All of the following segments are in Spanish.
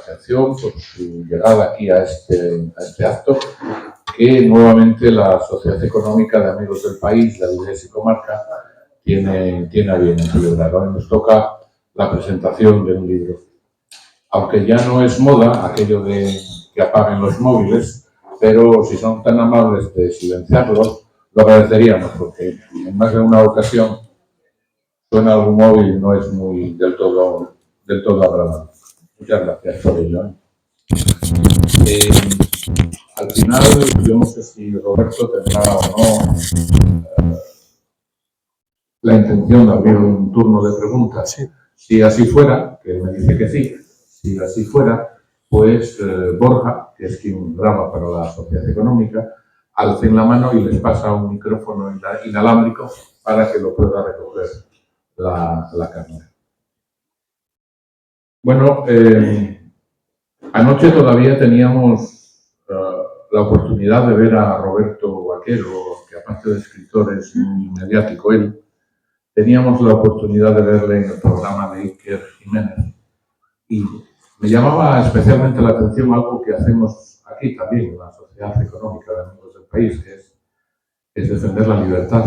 atención por su llegada aquí a este acto, que nuevamente la Sociedad Económica de Amigos del País, de Avilés y Comarca, tiene a bien celebrar. Hoy nos toca la presentación de un libro. Aunque ya no es moda aquello de que apaguen los móviles, pero si son tan amables de silenciarlos, lo agradeceríamos, porque en más de una ocasión suena algún móvil y no es muy del todo agradable. Muchas gracias por ello. Al final, yo no sé si Roberto tendrá o no la intención de abrir un turno de preguntas. Sí. Si así fuera, que me dice que sí, si así fuera, pues Borja, que es quien graba para la Sociedad Económica, alcen la mano y les pasa un micrófono inalámbrico para que lo pueda recoger la cámara. Bueno, anoche todavía teníamos la oportunidad de ver a Roberto Vaquero, que aparte de escritor es muy mediático él. Teníamos la oportunidad de verle en el programa de Iker Jiménez y me llamaba especialmente la atención algo que hacemos aquí también en la Sociedad Económica de Amigos del País, que es defender la libertad.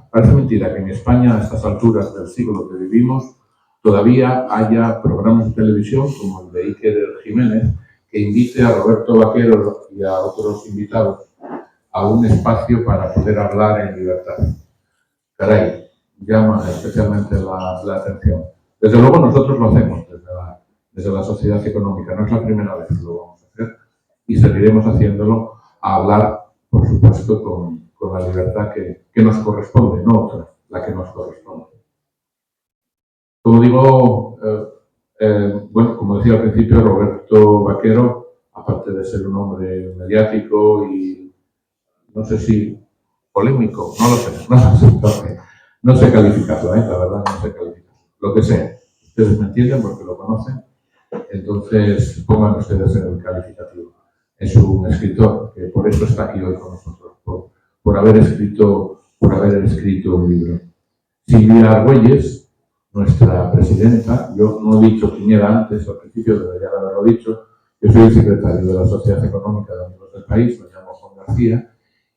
Parece mentira que en España, a estas alturas del siglo que vivimos, todavía haya programas de televisión como el de Iker Jiménez que invite a Roberto Vaquero y a otros invitados a un espacio para poder hablar en libertad. Caray, llama especialmente la atención. Desde luego nosotros lo hacemos desde la Sociedad Económica, no es la primera vez que lo vamos a hacer y seguiremos haciéndolo, a hablar, por supuesto, con la libertad que nos corresponde, no otra, la que nos corresponde. Como digo, bueno, como decía al principio, Roberto Vaquero, aparte de ser un hombre mediático y no sé si polémico, no lo sé, no sé calificarlo, la verdad no sé calificarlo. Lo que sea, ustedes me entienden porque lo conocen, entonces pongan ustedes en el calificativo. Es un escritor que por eso está aquí hoy con nosotros, por haber escrito un libro. Silvia Argüelles, nuestra presidenta, yo no he dicho quién era antes, al principio debería de haberlo dicho, yo soy el secretario de la Sociedad Económica de Amigos del País, me llamo Juan García,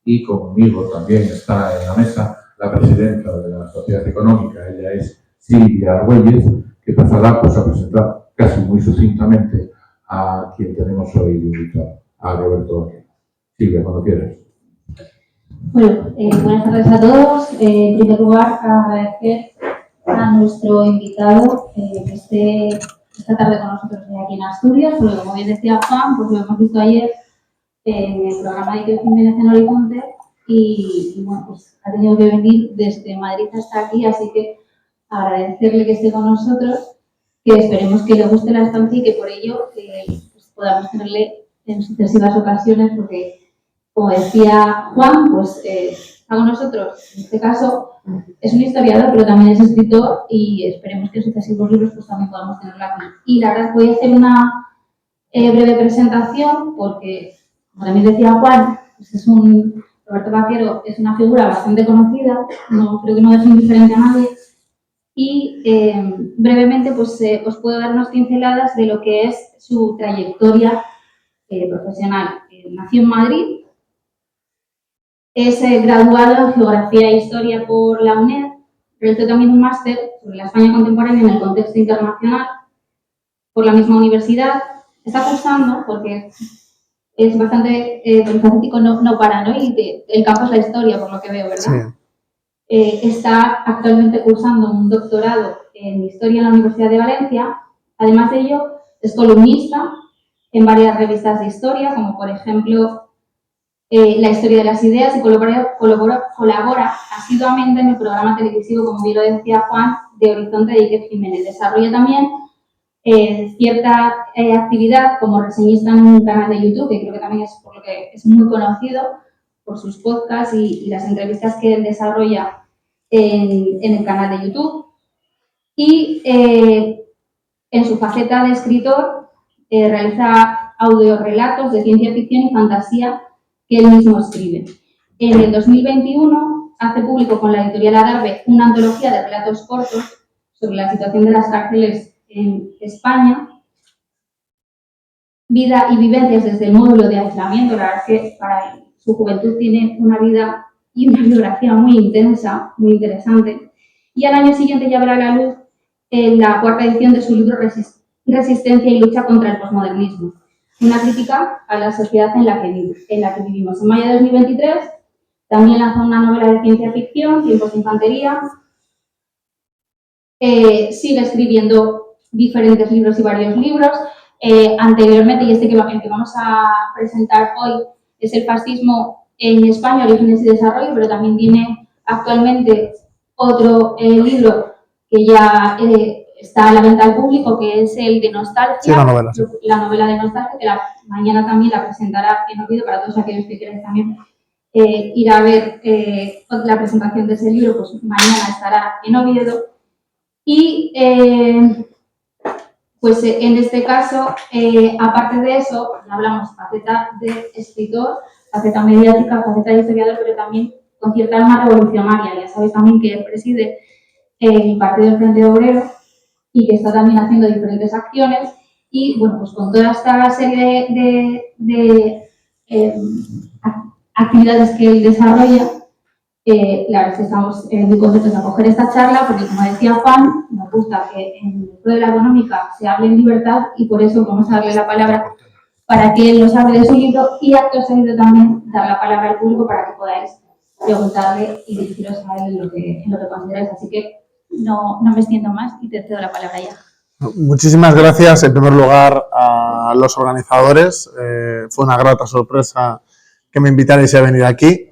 y conmigo también está en la mesa la presidenta de la Sociedad Económica, ella es Silvia Argüelles, que pasará pues, a presentar casi muy sucintamente a quien tenemos hoy invitado, a Roberto Vaquero. Silvia, cuando quieras. Bueno, buenas tardes a todos. En primer lugar, agradecer a nuestro invitado que esté esta tarde con nosotros aquí en Asturias, porque como bien decía Juan, pues lo hemos visto ayer en el programa de Iker Jiménez en Horizonte y bueno, pues ha tenido que venir desde Madrid hasta aquí, así que agradecerle que esté con nosotros, que esperemos que le guste la estancia y que por ello pues podamos tenerle en sucesivas ocasiones, porque como decía Juan, pues está con nosotros, en este caso es un historiador, pero también es escritor y esperemos que en sucesivos libros pues también podamos tenerlo aquí. Y la verdad voy a hacer una breve presentación porque, como también decía Juan, pues Roberto Vaquero es una figura bastante conocida, creo que no es indiferente a nadie, y brevemente pues os puedo dar unas pinceladas de lo que es su trayectoria profesional. Nació en Madrid. Es graduado en Geografía e Historia por la UNED, realizó también un máster sobre la España contemporánea en el contexto internacional por la misma universidad. Está cursando, porque es bastante polifacético, no para, ¿no? Y el campo es la historia, por lo que veo, ¿verdad? Sí. Está actualmente cursando un doctorado en Historia en la Universidad de Valencia. Además de ello, es columnista en varias revistas de historia, como por ejemplo La Historia de las Ideas, y colabora asiduamente en el programa televisivo, como bien lo decía Juan, de Horizonte de Iker Jiménez. Desarrolla también cierta actividad como reseñista en un canal de YouTube, que creo que también es por lo que es muy conocido por sus podcasts y las entrevistas que él desarrolla en el canal de YouTube. Y en su faceta de escritor realiza audiorelatos de ciencia ficción y fantasía que él mismo escribe. En el 2021 hace público con la editorial Adarve una antología de relatos cortos sobre la situación de las cárceles en España, vida y vivencias desde el módulo de aislamiento. La verdad es que para su juventud tiene una vida y una biografía muy intensa, muy interesante. Y al año siguiente ya verá la luz la cuarta edición de su libro Resistencia y lucha contra el posmodernismo, una crítica a la sociedad en la que vivimos. En mayo de 2023 también lanzó una novela de ciencia ficción, Tiempos de infantería. Sigue escribiendo diferentes libros y varios libros. Anteriormente, y el que vamos a presentar hoy, es El fascismo en España, orígenes y desarrollo, pero también tiene actualmente otro libro que ya está a la venta al público, que es el de Nostalgia, sí, la novela de Nostalgia, que mañana también la presentará en Oviedo, para todos aquellos que quieran también ir a ver la presentación de ese libro, pues mañana estará en Oviedo. Y pues en este caso, aparte de eso, hablamos faceta de escritor, faceta mediática, faceta de historiador, pero también con cierta alma revolucionaria. Ya sabéis también que preside el Partido del Frente Obrero y que está también haciendo diferentes acciones. Y bueno, pues con toda esta serie de actividades que él desarrolla, la verdad es que estamos muy contentos de acoger esta charla porque, como decía Juan, nos gusta que en el Foro de la Económica se hable en libertad y por eso vamos a darle la palabra para que él nos hable de su libro y acto seguido también dar la palabra al público para que podáis preguntarle y dirigiros a él en lo que consideráis. Así que no me extiendo más y te cedo la palabra ya. Muchísimas gracias, en primer lugar, a los organizadores. Fue una grata sorpresa que me invitarais a venir aquí.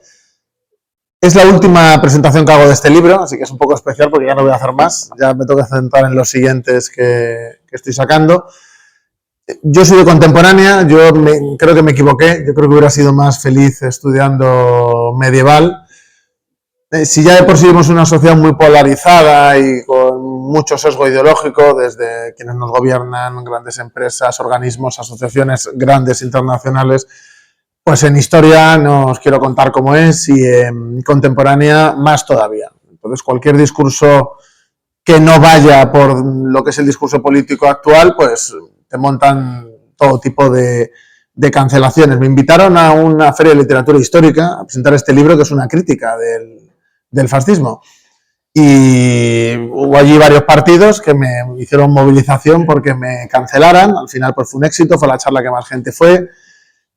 Es la última presentación que hago de este libro, así que es un poco especial porque ya no voy a hacer más. Ya me tengo que centrar en los siguientes que estoy sacando. Yo soy de contemporánea, creo que me equivoqué. Yo creo que hubiera sido más feliz estudiando medieval. Si ya de por sí vivimos una sociedad muy polarizada y con mucho sesgo ideológico, desde quienes nos gobiernan, grandes empresas, organismos, asociaciones grandes internacionales, pues en historia no os quiero contar cómo es y en contemporánea más todavía. Entonces, cualquier discurso que no vaya por lo que es el discurso político actual, pues te montan todo tipo de cancelaciones. Me invitaron a una feria de literatura histórica a presentar este libro, que es una crítica del fascismo. Y hubo allí varios partidos que me hicieron movilización porque me cancelaran. Al final pues fue un éxito, fue la charla que más gente fue.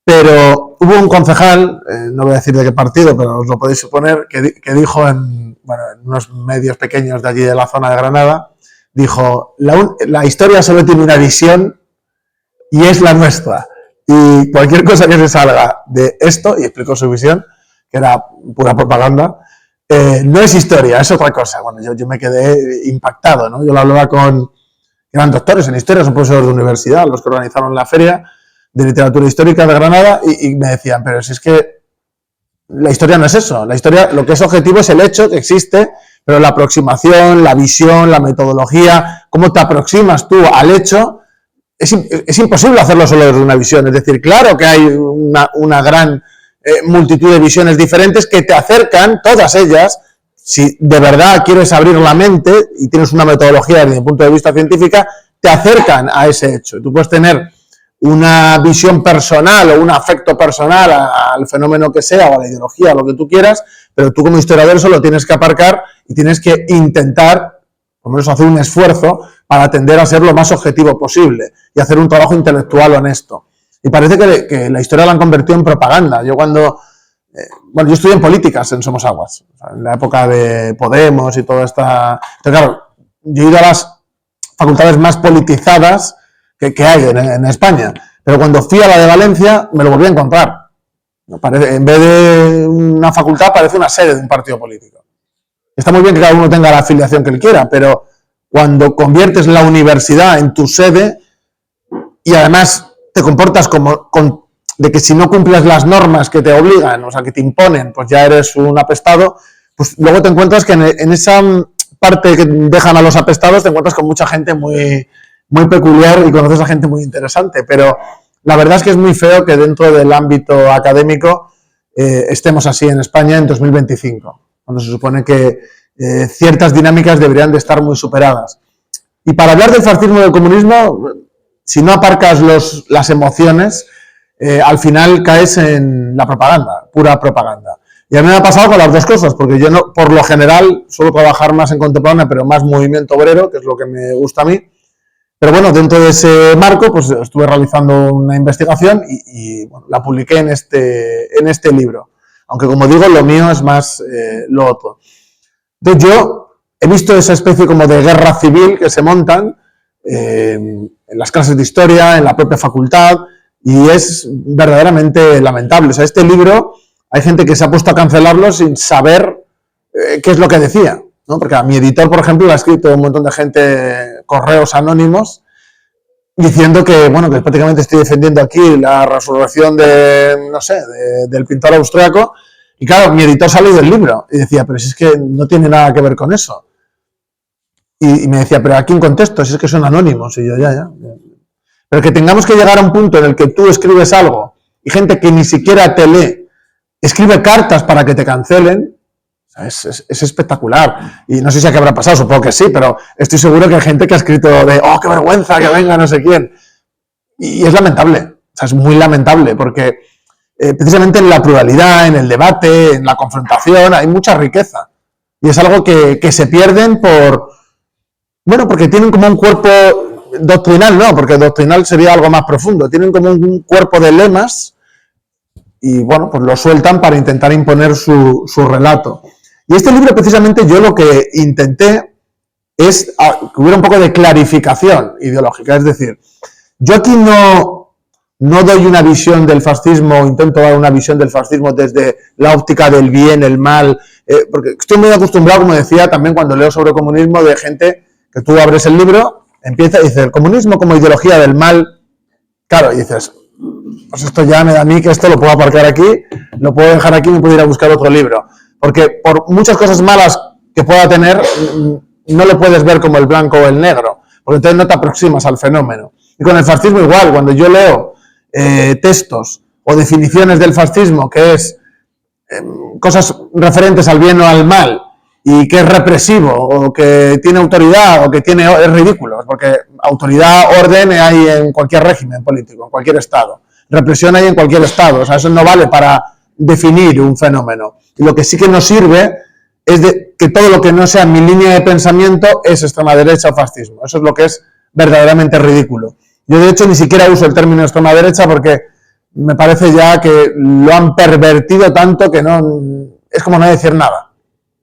Pero hubo un concejal, no voy a decir de qué partido, pero os lo podéis suponer, que dijo en unos medios pequeños de allí de la zona de Granada, dijo, la historia solo tiene una visión y es la nuestra. Y cualquier cosa que se salga de esto, y explicó su visión, que era pura propaganda, no es historia, es otra cosa. Bueno, yo me quedé impactado, ¿no? Yo lo hablaba con eran doctores en historia, son profesores de universidad, los que organizaron la feria de literatura histórica de Granada, y me decían, pero si es que la historia no es eso, la historia lo que es objetivo es el hecho que existe, pero la aproximación, la visión, la metodología, cómo te aproximas tú al hecho, es imposible hacerlo solo desde una visión. Es decir, claro que hay una gran multitud de visiones diferentes que te acercan, todas ellas, si de verdad quieres abrir la mente y tienes una metodología desde el punto de vista científica, te acercan a ese hecho. Tú puedes tener una visión personal o un afecto personal al fenómeno que sea, o a la ideología, o lo que tú quieras, pero tú como historiador eso lo tienes que aparcar y tienes que intentar, por lo menos hacer un esfuerzo para tender a ser lo más objetivo posible y hacer un trabajo intelectual honesto. Y parece que la historia la han convertido en propaganda. Yo cuando... yo estudié en políticas en Somos Aguas, o sea, en la época de Podemos y toda esta... Entonces, claro, yo he ido a las facultades más politizadas que hay en España, pero cuando fui a la de Valencia me lo volví a encontrar. En vez de una facultad parece una sede de un partido político. Está muy bien que cada uno tenga la afiliación que él quiera, pero cuando conviertes la universidad en tu sede y además te comportas de que si no cumples las normas que te obligan, o sea, que te imponen, pues ya eres un apestado, pues luego te encuentras que en esa parte que dejan a los apestados te encuentras con mucha gente muy peculiar y conoces a gente muy interesante, pero la verdad es que es muy feo que dentro del ámbito académico estemos así en España en 2025, cuando se supone que ciertas dinámicas deberían de estar muy superadas. Y para hablar del fascismo y del comunismo, si no aparcas las emociones, al final caes en la propaganda, pura propaganda. Y a mí me ha pasado con las dos cosas, porque yo no, por lo general suelo trabajar más en contemporánea, pero más movimiento obrero, que es lo que me gusta a mí. Pero bueno, dentro de ese marco, pues estuve realizando una investigación y bueno, la publiqué en este libro. Aunque, como digo, lo mío es más lo otro. Entonces, yo he visto esa especie como de guerra civil que se montan en las clases de historia, en la propia facultad, y es verdaderamente lamentable. O sea, este libro, hay gente que se ha puesto a cancelarlo sin saber qué es lo que decía, ¿no? Porque a mi editor, por ejemplo, le ha escrito un montón de gente correos anónimos diciendo que, bueno, que prácticamente estoy defendiendo aquí la resurrección del pintor austriaco. Y claro, mi editor salió del libro y decía, pero si es que no tiene nada que ver con eso. Y me decía, pero aquí en contexto, si es que son anónimos. Y yo, ya. Pero que tengamos que llegar a un punto en el que tú escribes algo y gente que ni siquiera te lee escribe cartas para que te cancelen, es espectacular. Y no sé si aquí habrá pasado, supongo que sí, pero estoy seguro que hay gente que ha escrito de, oh, qué vergüenza, que venga no sé quién. Y es lamentable, o sea, es muy lamentable, porque precisamente en la pluralidad, en el debate, en la confrontación, hay mucha riqueza. Y es algo que se pierden porque tienen como un cuerpo doctrinal, no, porque doctrinal sería algo más profundo. Tienen como un cuerpo de lemas y, bueno, pues lo sueltan para intentar imponer su relato. Y este libro, precisamente, yo lo que intenté es que hubiera un poco de clarificación ideológica. Es decir, yo aquí no doy una visión del fascismo, intento dar una visión del fascismo desde la óptica del bien, el mal, porque estoy muy acostumbrado, como decía, también cuando leo sobre comunismo, de gente que tú abres el libro, empieza y dice, el comunismo como ideología del mal, claro, y dices, pues esto ya me da a mí que esto lo puedo aparcar aquí, lo puedo dejar aquí y me puedo ir a buscar otro libro. Porque por muchas cosas malas que pueda tener, no lo puedes ver como el blanco o el negro, porque entonces no te aproximas al fenómeno. Y con el fascismo igual, cuando yo leo textos o definiciones del fascismo, que es cosas referentes al bien o al mal, y que es represivo, o que tiene autoridad, o que es ridículo, porque autoridad, orden hay en cualquier régimen político, en cualquier estado. Represión hay en cualquier estado, o sea, eso no vale para definir un fenómeno. Y lo que sí que nos sirve es de que todo lo que no sea mi línea de pensamiento es extrema derecha o fascismo. Eso es lo que es verdaderamente ridículo. Yo, de hecho, ni siquiera uso el término extrema derecha porque me parece ya que lo han pervertido tanto que no es como no decir nada.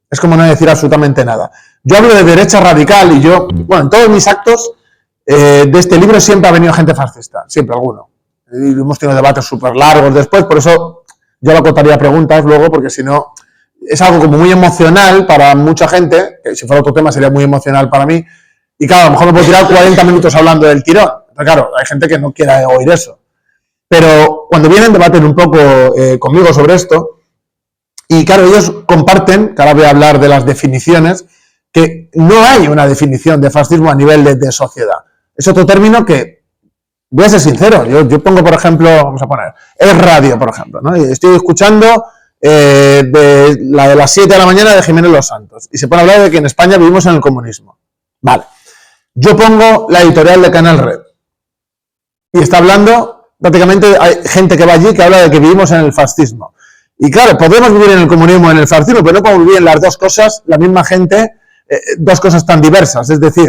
Es como no decir absolutamente nada. Yo hablo de derecha radical y yo, bueno, en todos mis actos de este libro siempre ha venido gente fascista, siempre alguno. Y hemos tenido debates súper largos después, por eso yo lo acotaría a preguntas luego, porque si no, es algo como muy emocional para mucha gente, que si fuera otro tema sería muy emocional para mí, y claro, a lo mejor me puedo tirar 40 minutos hablando del tirón, pero claro, hay gente que no quiera oír eso. Pero cuando vienen debaten un poco conmigo sobre esto, y claro, ellos comparten, que ahora voy a hablar de las definiciones, que no hay una definición de fascismo a nivel de sociedad. Es otro término que, voy a ser sincero, yo pongo, por ejemplo, vamos a poner, es radio, por ejemplo, ¿no? Y estoy escuchando de las 7 de la mañana de Jiménez Los Santos, y se pone a hablar de que en España vivimos en el comunismo. Vale. Yo pongo la editorial de Canal Red, y está hablando, prácticamente hay gente que va allí que habla de que vivimos en el fascismo. Y claro, podemos vivir en el comunismo, en el fascismo, pero no podemos vivir en las dos cosas, la misma gente, dos cosas tan diversas. Es decir,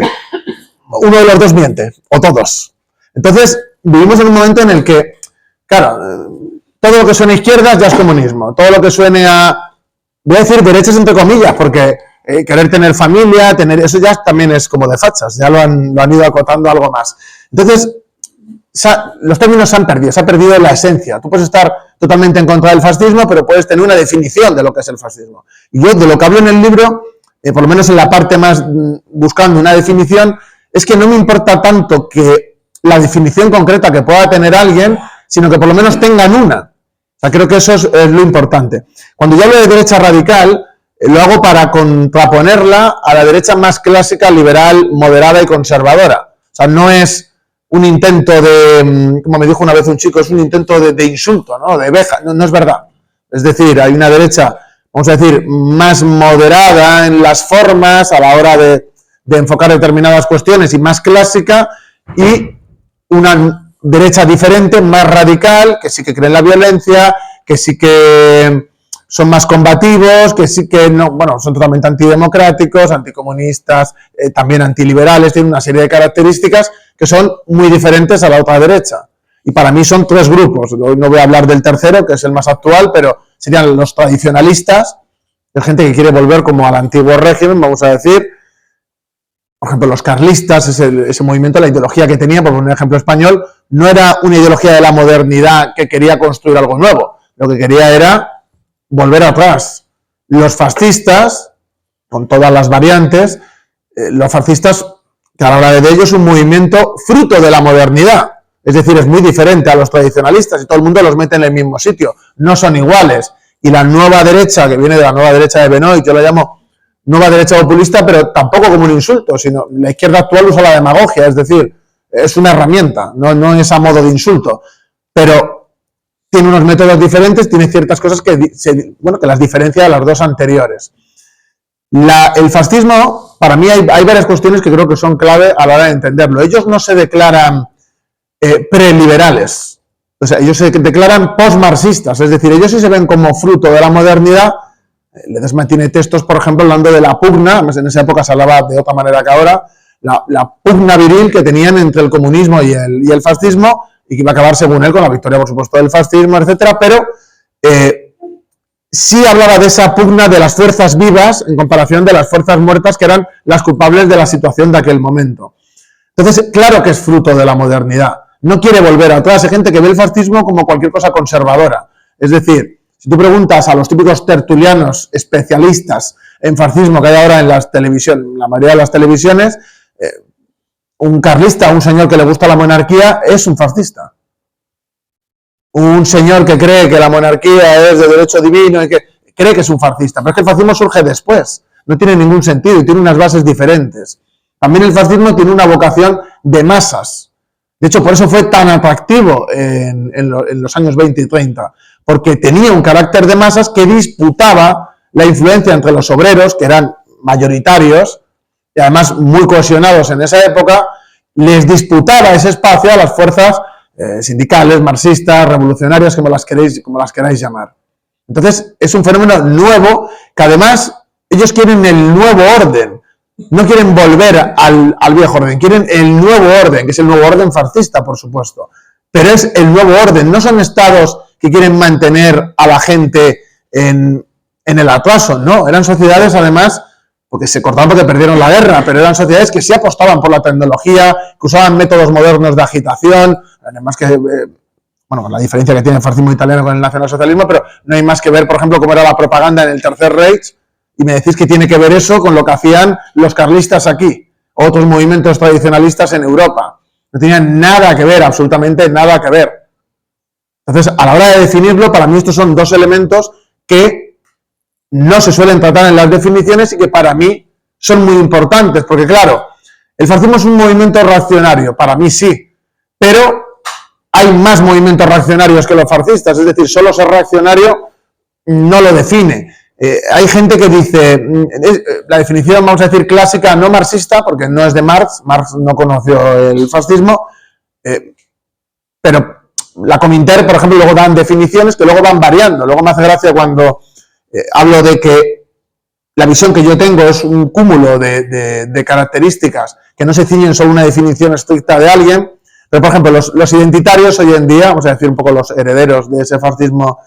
uno de los dos miente, o todos. Entonces, vivimos en un momento en el que, claro, todo lo que suene a izquierdas ya es comunismo. Todo lo que suene a, voy a decir derechas entre comillas, porque querer tener familia, eso ya también es como de fachas, ya lo han ido acotando algo más. Entonces, los términos se han perdido la esencia. Tú puedes estar totalmente en contra del fascismo, pero puedes tener una definición de lo que es el fascismo. Y yo, de lo que hablo en el libro, por lo menos en la parte más buscando una definición, es que no me importa tanto que la definición concreta que pueda tener alguien, sino que por lo menos tengan una. O sea, creo que eso es lo importante. Cuando yo hablo de derecha radical, lo hago para contraponerla a la derecha más clásica, liberal, moderada y conservadora. O sea, no es un intento de, como me dijo una vez un chico, es un intento de insulto, ¿no? De veja, no es verdad. Es decir, hay una derecha, vamos a decir, más moderada en las formas a la hora de enfocar determinadas cuestiones y más clásica, y una derecha diferente, más radical, que sí que cree en la violencia, que sí que son más combativos, que sí que no, bueno, son totalmente antidemocráticos, anticomunistas, también antiliberales, tienen una serie de características que son muy diferentes a la otra derecha. Y para mí son tres grupos. Hoy no voy a hablar del tercero, que es el más actual, pero serían los tradicionalistas, de gente que quiere volver como al antiguo régimen, vamos a decir. Por ejemplo, los carlistas, ese movimiento, la ideología que tenía, por poner un ejemplo español, no era una ideología de la modernidad que quería construir algo nuevo. Lo que quería era volver atrás. Los fascistas, con todas las variantes, los fascistas, que a la hora de ellos es un movimiento fruto de la modernidad. Es decir, es muy diferente a los tradicionalistas y todo el mundo los mete en el mismo sitio. No son iguales. Y la nueva derecha, que viene de la nueva derecha de Benoit, yo la llamo nueva derecha populista, pero tampoco como un insulto, sino la izquierda actual usa la demagogia, es decir, es una herramienta, no es a modo de insulto. Pero tiene unos métodos diferentes, tiene ciertas cosas que las diferencia de las dos anteriores. El fascismo, para mí hay varias cuestiones que creo que son clave a la hora de entenderlo. Ellos no se declaran preliberales, o sea, ellos se declaran postmarxistas, es decir, ellos sí se ven como fruto de la modernidad. Ledesma tiene textos, por ejemplo, hablando de la pugna, en esa época se hablaba de otra manera que ahora, la pugna viril que tenían entre el comunismo y el fascismo, y que iba a acabar, según él, con la victoria, por supuesto, del fascismo, etcétera, pero sí hablaba de esa pugna de las fuerzas vivas en comparación de las fuerzas muertas, que eran las culpables de la situación de aquel momento. Entonces, claro que es fruto de la modernidad. No quiere volver atrás. Hay gente que ve el fascismo como cualquier cosa conservadora. Es decir, si tú preguntas a los típicos tertulianos especialistas en fascismo que hay ahora en las televisiones, la mayoría de las televisiones, un carlista, un señor que le gusta la monarquía, es un fascista. Un señor que cree que la monarquía es de derecho divino y que cree que es un fascista. Pero es que el fascismo surge después. No tiene ningún sentido y tiene unas bases diferentes. También el fascismo tiene una vocación de masas. De hecho, por eso fue tan atractivo en los años 20 y 30, porque tenía un carácter de masas que disputaba la influencia entre los obreros, que eran mayoritarios, y además muy cohesionados en esa época, les disputaba ese espacio a las fuerzas sindicales, marxistas, revolucionarias, como las queráis llamar. Entonces, es un fenómeno nuevo, que además ellos quieren el nuevo orden. No quieren volver al viejo orden, quieren el nuevo orden, que es el nuevo orden fascista, por supuesto. Pero es el nuevo orden, no son estados que quieren mantener a la gente en el atraso, no. Eran sociedades, además, porque se cortaban porque perdieron la guerra, pero eran sociedades que sí apostaban por la tecnología, que usaban métodos modernos de agitación, además que, la diferencia que tiene el fascismo italiano con el nacionalsocialismo, pero no hay más que ver, por ejemplo, cómo era la propaganda en el Tercer Reich. Y me decís que tiene que ver eso con lo que hacían los carlistas aquí, otros movimientos tradicionalistas en Europa. No tenían nada que ver, absolutamente nada que ver. Entonces, a la hora de definirlo, para mí estos son dos elementos que no se suelen tratar en las definiciones y que para mí son muy importantes, porque claro, el fascismo es un movimiento reaccionario, para mí sí, pero hay más movimientos reaccionarios que los fascistas, es decir, solo ser reaccionario no lo define. Hay gente que dice, la definición, vamos a decir, clásica, no marxista, porque no es de Marx no conoció el fascismo, pero la Cominter, por ejemplo, luego dan definiciones que luego van variando. Luego me hace gracia cuando hablo de que la visión que yo tengo es un cúmulo de características que no se ciñen solo una definición estricta de alguien, pero, por ejemplo, los identitarios hoy en día, vamos a decir un poco los herederos de ese fascismo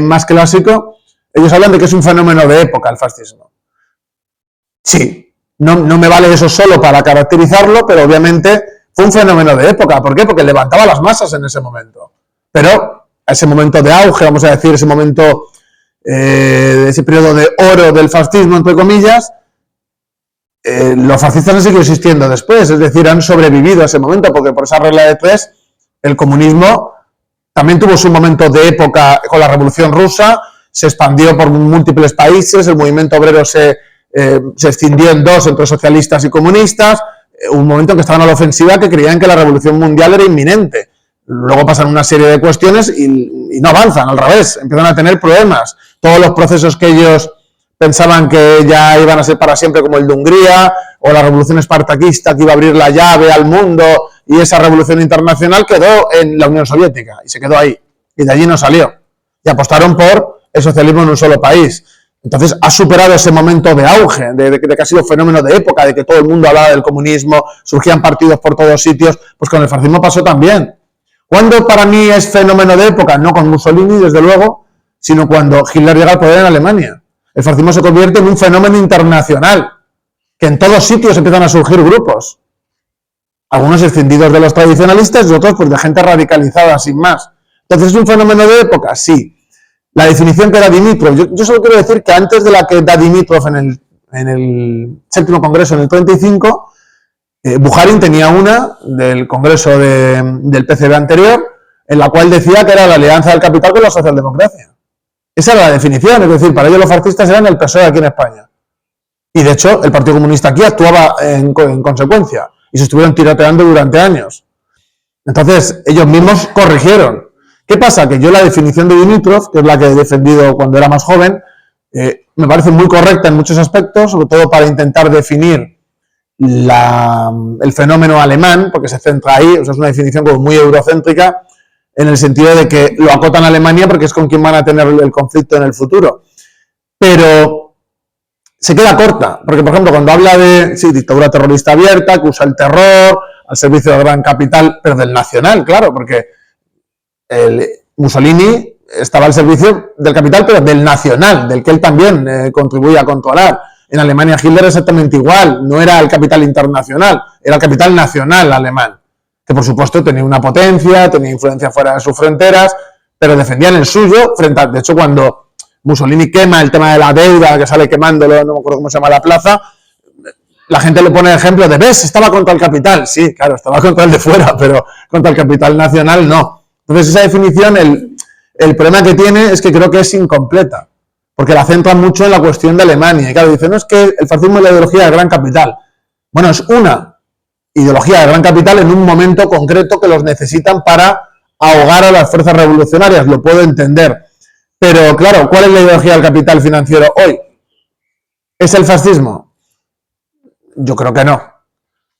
más clásico, ellos hablan de que es un fenómeno de época el fascismo. Sí, no me vale eso solo para caracterizarlo, pero obviamente fue un fenómeno de época. ¿Por qué? Porque levantaba las masas en ese momento. Pero a ese momento de auge, vamos a decir, ese momento, ese periodo de oro del fascismo, entre comillas, los fascistas han seguido existiendo después, es decir, han sobrevivido a ese momento, porque por esa regla de tres, el comunismo también tuvo su momento de época con la Revolución Rusa, se expandió por múltiples países, el movimiento obrero se escindió en dos, entre socialistas y comunistas, un momento en que estaban a la ofensiva, que creían que la revolución mundial era inminente. Luego pasan una serie de cuestiones y no avanzan, al revés, empiezan a tener problemas. Todos los procesos que ellos pensaban que ya iban a ser para siempre, como el de Hungría, o la revolución espartaquista que iba a abrir la llave al mundo y esa revolución internacional quedó en la Unión Soviética y se quedó ahí. Y de allí no salió. Y apostaron por el socialismo en un solo país. Entonces ha superado ese momento de auge, de que ha sido fenómeno de época, de que todo el mundo hablaba del comunismo, surgían partidos por todos sitios, pues con el fascismo pasó también. ¿Cuándo para mí es fenómeno de época? No con Mussolini, desde luego, sino cuando Hitler llega al poder en Alemania. El fascismo se convierte en un fenómeno internacional, que en todos sitios empiezan a surgir grupos. Algunos escindidos de los tradicionalistas y otros pues de gente radicalizada, sin más. Entonces, ¿es un fenómeno de época? Sí. La definición que da Dimitrov, yo solo quiero decir que antes de la que da Dimitrov en el séptimo congreso, en el 35, Bukharin tenía una del congreso del PCB anterior, en la cual decía que era la alianza del capital con la socialdemocracia. Esa era la definición, es decir, para ellos los fascistas eran el PSOE aquí en España. Y de hecho, el Partido Comunista aquí actuaba en consecuencia y se estuvieron tiroteando durante años. Entonces, ellos mismos corrigieron. ¿Qué pasa? Que yo la definición de Dimitrov, que es la que he defendido cuando era más joven, me parece muy correcta en muchos aspectos, sobre todo para intentar definir el fenómeno alemán, porque se centra ahí, o sea, es una definición como muy eurocéntrica, en el sentido de que lo acotan a Alemania porque es con quien van a tener el conflicto en el futuro. Pero se queda corta, porque por ejemplo cuando habla de dictadura terrorista abierta, que usa el terror al servicio del gran capital, pero del nacional, claro, porque Mussolini estaba al servicio del capital, pero del nacional, del que él también contribuye a controlar. En Alemania Hitler exactamente igual, no era el capital internacional, era el capital nacional alemán, que por supuesto tenía una potencia, tenía influencia fuera de sus fronteras, pero defendían el suyo frente a, de hecho, cuando Mussolini quema el tema de la deuda, que sale quemándolo, no me acuerdo cómo se llama la plaza, la gente le pone el ejemplo de, ¿ves? Estaba contra el capital. Sí, claro, estaba contra el de fuera, pero contra el capital nacional no. Entonces esa definición, el problema que tiene es que creo que es incompleta, porque la centra mucho en la cuestión de Alemania. Y claro, dice, no es que el fascismo es la ideología del gran capital. Bueno, es una ideología del gran capital en un momento concreto que los necesitan para ahogar a las fuerzas revolucionarias, lo puedo entender. Pero claro, ¿cuál es la ideología del capital financiero hoy? ¿Es el fascismo? Yo creo que no.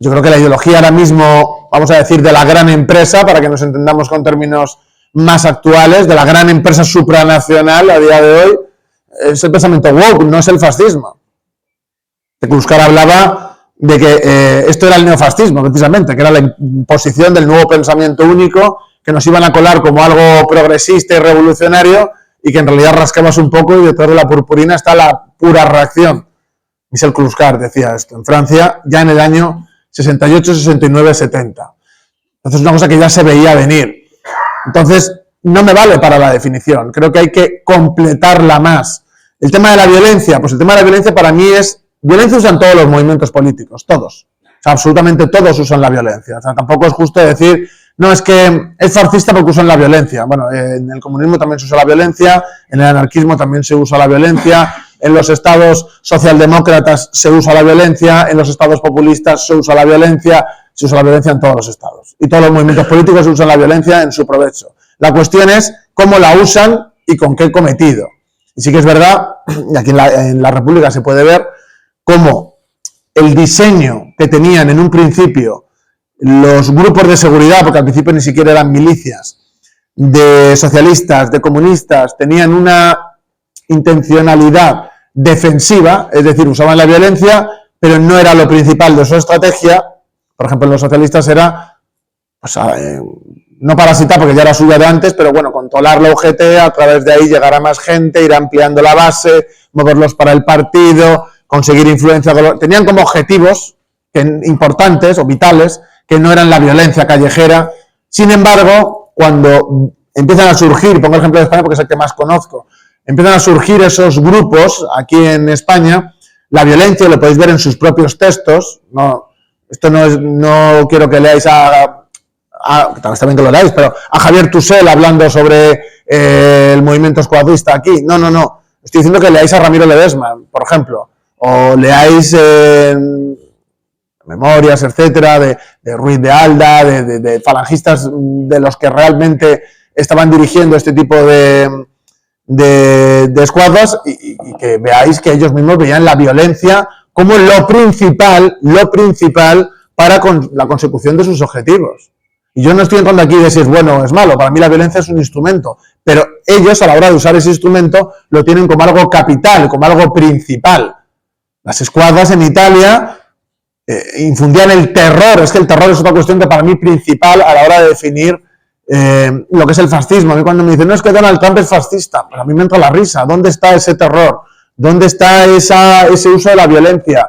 Yo creo que la ideología ahora mismo, vamos a decir, de la gran empresa, para que nos entendamos con términos más actuales, de la gran empresa supranacional a día de hoy, es el pensamiento woke, no es el fascismo. Kluskar hablaba de que esto era el neofascismo, precisamente, que era la imposición del nuevo pensamiento único, que nos iban a colar como algo progresista y revolucionario, y que en realidad rascabas un poco y detrás de la purpurina está la pura reacción. Michel Kluskar decía esto en Francia ya en el año 68, 69, 70. Entonces, una cosa que ya se veía venir. Entonces, no me vale para la definición. Creo que hay que completarla más. El tema de la violencia, pues el tema de la violencia para mí es... Violencia usan todos los movimientos políticos, todos. O sea, absolutamente todos usan la violencia. O sea, tampoco es justo decir, no, es que es fascista porque usan la violencia. Bueno, en el comunismo también se usa la violencia, en el anarquismo también se usa la violencia, en los estados socialdemócratas se usa la violencia, en los estados populistas se usa la violencia en todos los estados. Y todos los movimientos políticos usan la violencia en su provecho. La cuestión es cómo la usan y con qué cometido. Y sí que es verdad, y aquí en la República se puede ver, cómo el diseño que tenían en un principio los grupos de seguridad, porque al principio ni siquiera eran milicias, de socialistas, de comunistas, tenían una intencionalidad defensiva, es decir, usaban la violencia, pero no era lo principal de su estrategia. Por ejemplo, en los socialistas era, pues, no parasitar, porque ya era suya de antes, pero bueno, controlar la UGT, a través de ahí llegar a más gente, ir ampliando la base, moverlos para el partido, conseguir influencia. Tenían como objetivos importantes o vitales que no eran la violencia callejera. Sin embargo, cuando empiezan a surgir, pongo el ejemplo de España porque es el que más conozco, empiezan a surgir esos grupos aquí en España, la violencia, lo podéis ver en sus propios textos, no quiero que leáis está bien que lo leáis, pero a Javier Tussell hablando sobre el movimiento escuadrista aquí, no, estoy diciendo que leáis a Ramiro Ledesma, por ejemplo, o leáis memorias, etcétera, de Ruiz de Alda, de falangistas de los que realmente estaban dirigiendo este tipo de escuadras y que veáis que ellos mismos veían la violencia como lo principal para la consecución de sus objetivos. Y yo no estoy entrando aquí de si es bueno o es malo, para mí la violencia es un instrumento, pero ellos a la hora de usar ese instrumento lo tienen como algo capital, como algo principal. Las escuadras en Italia infundían el terror, es que el terror es otra cuestión que para mí principal a la hora de definir lo que es el fascismo. A mí cuando me dicen, no, es que Donald Trump es fascista, pues a mí me entra la risa. ¿Dónde está ese terror? ¿Dónde está ese uso de la violencia?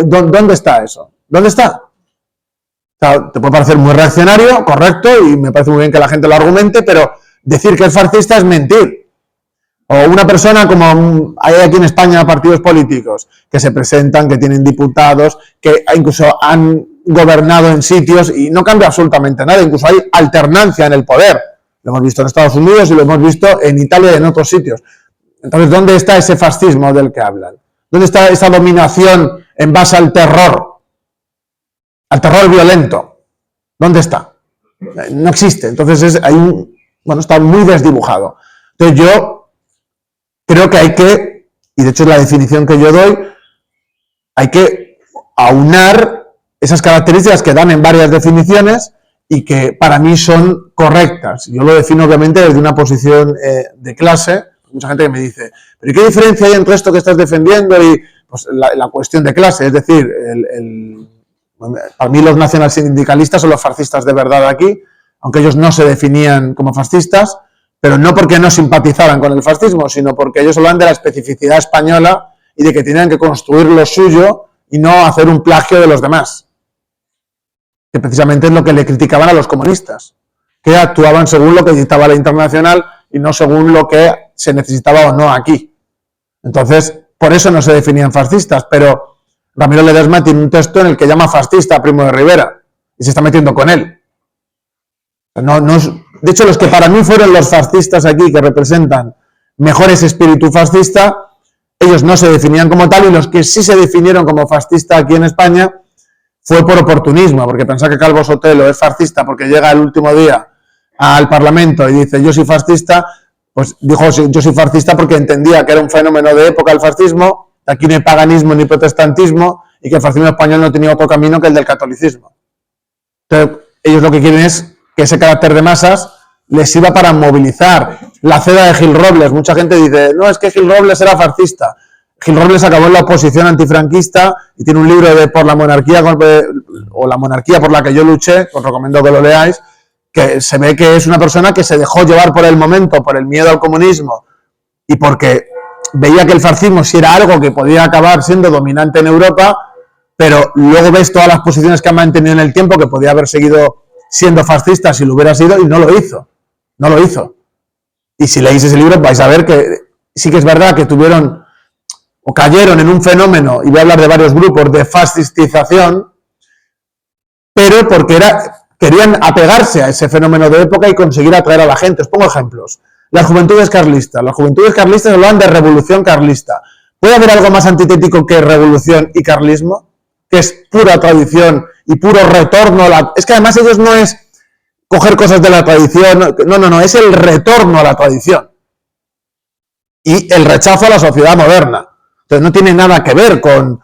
¿Dónde está eso? ¿Dónde está? O sea, te puede parecer muy reaccionario, correcto, y me parece muy bien que la gente lo argumente, pero decir que es fascista es mentir. O una persona como hay aquí en España partidos políticos que se presentan, que tienen diputados, que incluso han gobernado en sitios y no cambia absolutamente nada, incluso hay alternancia en el poder. Lo hemos visto en Estados Unidos y lo hemos visto en Italia y en otros sitios. Entonces, ¿dónde está ese fascismo del que hablan? ¿Dónde está esa dominación en base al terror violento? ¿Dónde está? No existe. Entonces, está muy desdibujado. Entonces, yo creo que hay que, y de hecho es la definición que yo doy, hay que aunar esas características que dan en varias definiciones y que para mí son correctas. Yo lo defino obviamente desde una posición de clase. Mucha gente que me dice, ¿pero qué diferencia hay entre esto que estás defendiendo y pues, la cuestión de clase? Es decir, para mí los nacionalsindicalistas son los fascistas de verdad aquí, aunque ellos no se definían como fascistas, pero no porque no simpatizaran con el fascismo, sino porque ellos hablan de la especificidad española y de que tenían que construir lo suyo y no hacer un plagio de los demás, que precisamente es lo que le criticaban a los comunistas, que actuaban según lo que dictaba la internacional y no según lo que se necesitaba o no aquí. Entonces, por eso no se definían fascistas, pero Ramiro Ledesma tiene un texto en el que llama fascista a Primo de Rivera y se está metiendo con él. De hecho, los que para mí fueron los fascistas aquí, que representan mejor ese espíritu fascista, ellos no se definían como tal, y los que sí se definieron como fascista aquí en España fue por oportunismo, porque pensar que Calvo Sotelo es fascista porque llega el último día al Parlamento y dice yo soy fascista, pues dijo yo soy fascista porque entendía que era un fenómeno de época el fascismo, que aquí no hay paganismo ni protestantismo y que el fascismo español no tenía otro camino que el del catolicismo. Entonces, ellos lo que quieren es que ese carácter de masas les sirva para movilizar. La ceda de Gil Robles, mucha gente dice, no, es que Gil Robles era fascista. Gil Robles acabó en la oposición antifranquista y tiene un libro de Por la monarquía, o la monarquía por la que yo luché, os recomiendo que lo leáis, que se ve que es una persona que se dejó llevar por el momento, por el miedo al comunismo y porque veía que el fascismo sí era algo que podía acabar siendo dominante en Europa, pero luego ves todas las posiciones que ha mantenido en el tiempo, que podía haber seguido siendo fascista si lo hubiera sido, y no lo hizo. No lo hizo. Y si leéis ese libro vais a ver que sí que es verdad que tuvieron o cayeron en un fenómeno, y voy a hablar de varios grupos, de fascistización, pero porque querían apegarse a ese fenómeno de época y conseguir atraer a la gente. Os pongo ejemplos. Las juventudes carlistas. Las juventudes carlistas hablan de revolución carlista. ¿Puede haber algo más antitético que revolución y carlismo? Que es pura tradición y puro retorno a la... Es que además ellos no es coger cosas de la tradición, no, es el retorno a la tradición y el rechazo a la sociedad moderna. Entonces no tiene nada que ver con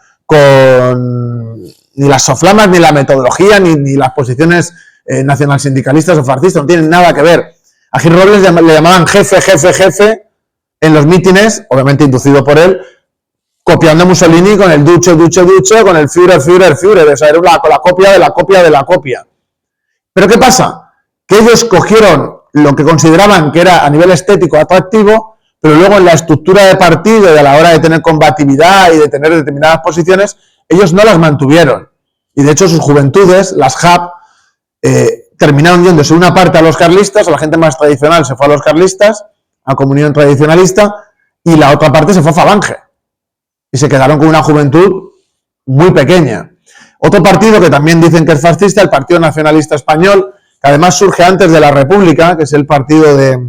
ni las soflamas, ni la metodología, ni las posiciones nacionalsindicalistas o fascistas, no tienen nada que ver. A Gil Robles le llamaban jefe en los mítines, obviamente inducido por él, copiando a Mussolini con el duce, con el Führer, o sea, era la copia de la copia de la copia. ¿Pero qué pasa? Que ellos cogieron lo que consideraban que era a nivel estético atractivo, pero luego en la estructura de partido y a la hora de tener combatividad y de tener determinadas posiciones, ellos no las mantuvieron. Y de hecho sus juventudes, las JAP, terminaron yéndose una parte a los carlistas, a la gente más tradicional se fue a los carlistas, a Comunión Tradicionalista, y la otra parte se fue a Falange. Y se quedaron con una juventud muy pequeña. Otro partido que también dicen que es fascista, el Partido Nacionalista Español, que además surge antes de la República, que es el partido de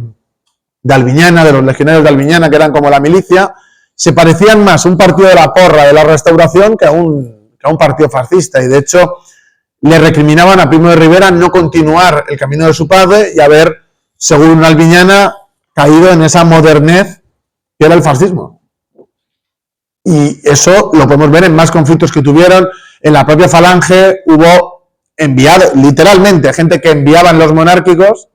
Albiñana, de los legionarios de Albiñana, que eran como la milicia, se parecían más a un partido de la porra de la Restauración que a un partido fascista. Y de hecho le recriminaban a Primo de Rivera no continuar el camino de su padre y haber, según Albiñana, caído en esa modernez que era el fascismo. Y eso lo podemos ver en más conflictos que tuvieron, en la propia Falange hubo enviados, literalmente, gente que enviaban los monárquicos,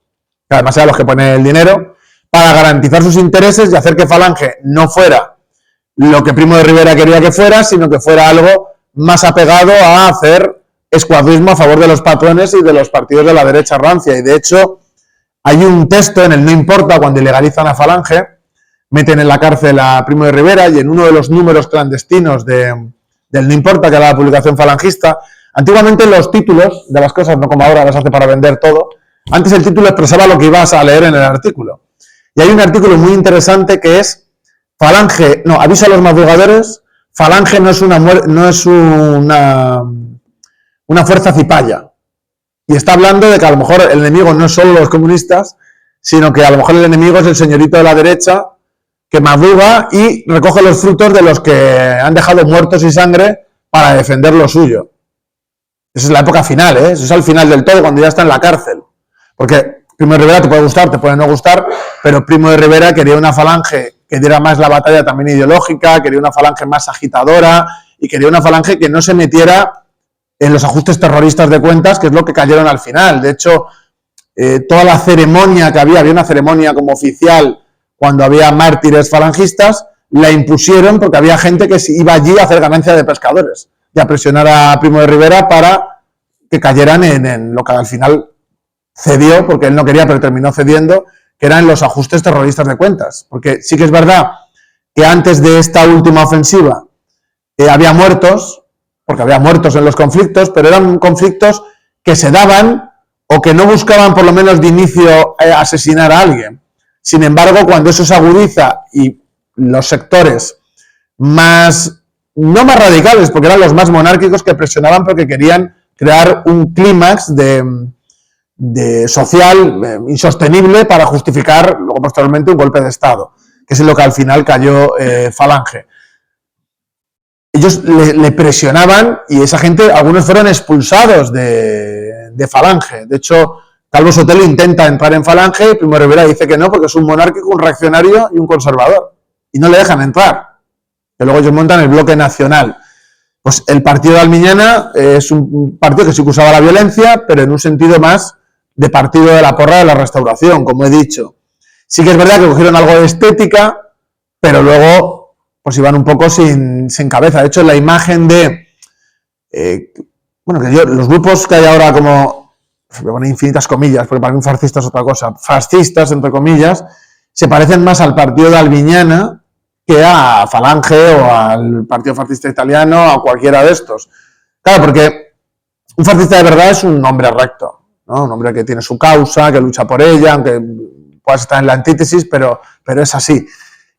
que además eran los que ponen el dinero, para garantizar sus intereses y hacer que Falange no fuera lo que Primo de Rivera quería que fuera, sino que fuera algo más apegado a hacer escuadrismo a favor de los patrones y de los partidos de la derecha rancia. Y de hecho, hay un texto en el No Importa, cuando ilegalizan a Falange, meten en la cárcel a Primo de Rivera, y en uno de los números clandestinos del No Importa, que era la publicación falangista, antiguamente los títulos de las cosas, no como ahora las hace para vender todo, antes el título expresaba lo que ibas a leer en el artículo. Y hay un artículo muy interesante que es Falange, no, aviso a los madrugadores, Falange no es una fuerza cipaya. Y está hablando de que a lo mejor el enemigo no es solo los comunistas, sino que a lo mejor el enemigo es el señorito de la derecha que madruga y recoge los frutos de los que han dejado muertos y sangre para defender lo suyo. Esa es la época final, ¿eh? Eso es al final del todo, cuando ya está en la cárcel. Porque Primo de Rivera te puede gustar, te puede no gustar, pero Primo de Rivera quería una Falange que diera más la batalla también ideológica, quería una Falange más agitadora y quería una Falange que no se metiera en los ajustes terroristas de cuentas, que es lo que cayeron al final. De hecho, toda la ceremonia que había una ceremonia como oficial cuando había mártires falangistas, la impusieron porque había gente que iba allí a hacer ganancia de pescadores y a presionar a Primo de Rivera para que cayeran en lo que al final cedió, porque él no quería, pero terminó cediendo, que eran los ajustes terroristas de cuentas. Porque sí que es verdad que antes de esta última ofensiva había muertos, porque había muertos en los conflictos, pero eran conflictos que se daban o que no buscaban por lo menos de inicio asesinar a alguien. Sin embargo, cuando eso se agudiza y los sectores más, no más radicales, porque eran los más monárquicos, que presionaban porque querían crear un clímax de social insostenible para justificar luego posteriormente un golpe de Estado, que es en lo que al final cayó Falange. Ellos le presionaban y esa gente, algunos fueron expulsados de Falange. De hecho, Calvo Sotelo intenta entrar en Falange y Primo de Rivera dice que no, porque es un monárquico, un reaccionario y un conservador. Y no le dejan entrar. Que luego ellos montan el Bloque Nacional. Pues el partido de Almiñana es un partido que sí que usaba la violencia, pero en un sentido más de partido de la porra de la Restauración, como he dicho. Sí que es verdad que cogieron algo de estética, pero luego pues iban un poco sin cabeza. De hecho, la imagen de... los grupos que hay ahora como... Me ponen infinitas comillas, porque para mí un fascista es otra cosa. Fascistas, entre comillas, se parecen más al partido de Albiñana que a Falange o al Partido Fascista Italiano o a cualquiera de estos. Claro, porque un fascista de verdad es un hombre recto, ¿no? Un hombre que tiene su causa, que lucha por ella, aunque puedas estar en la antítesis, pero es así.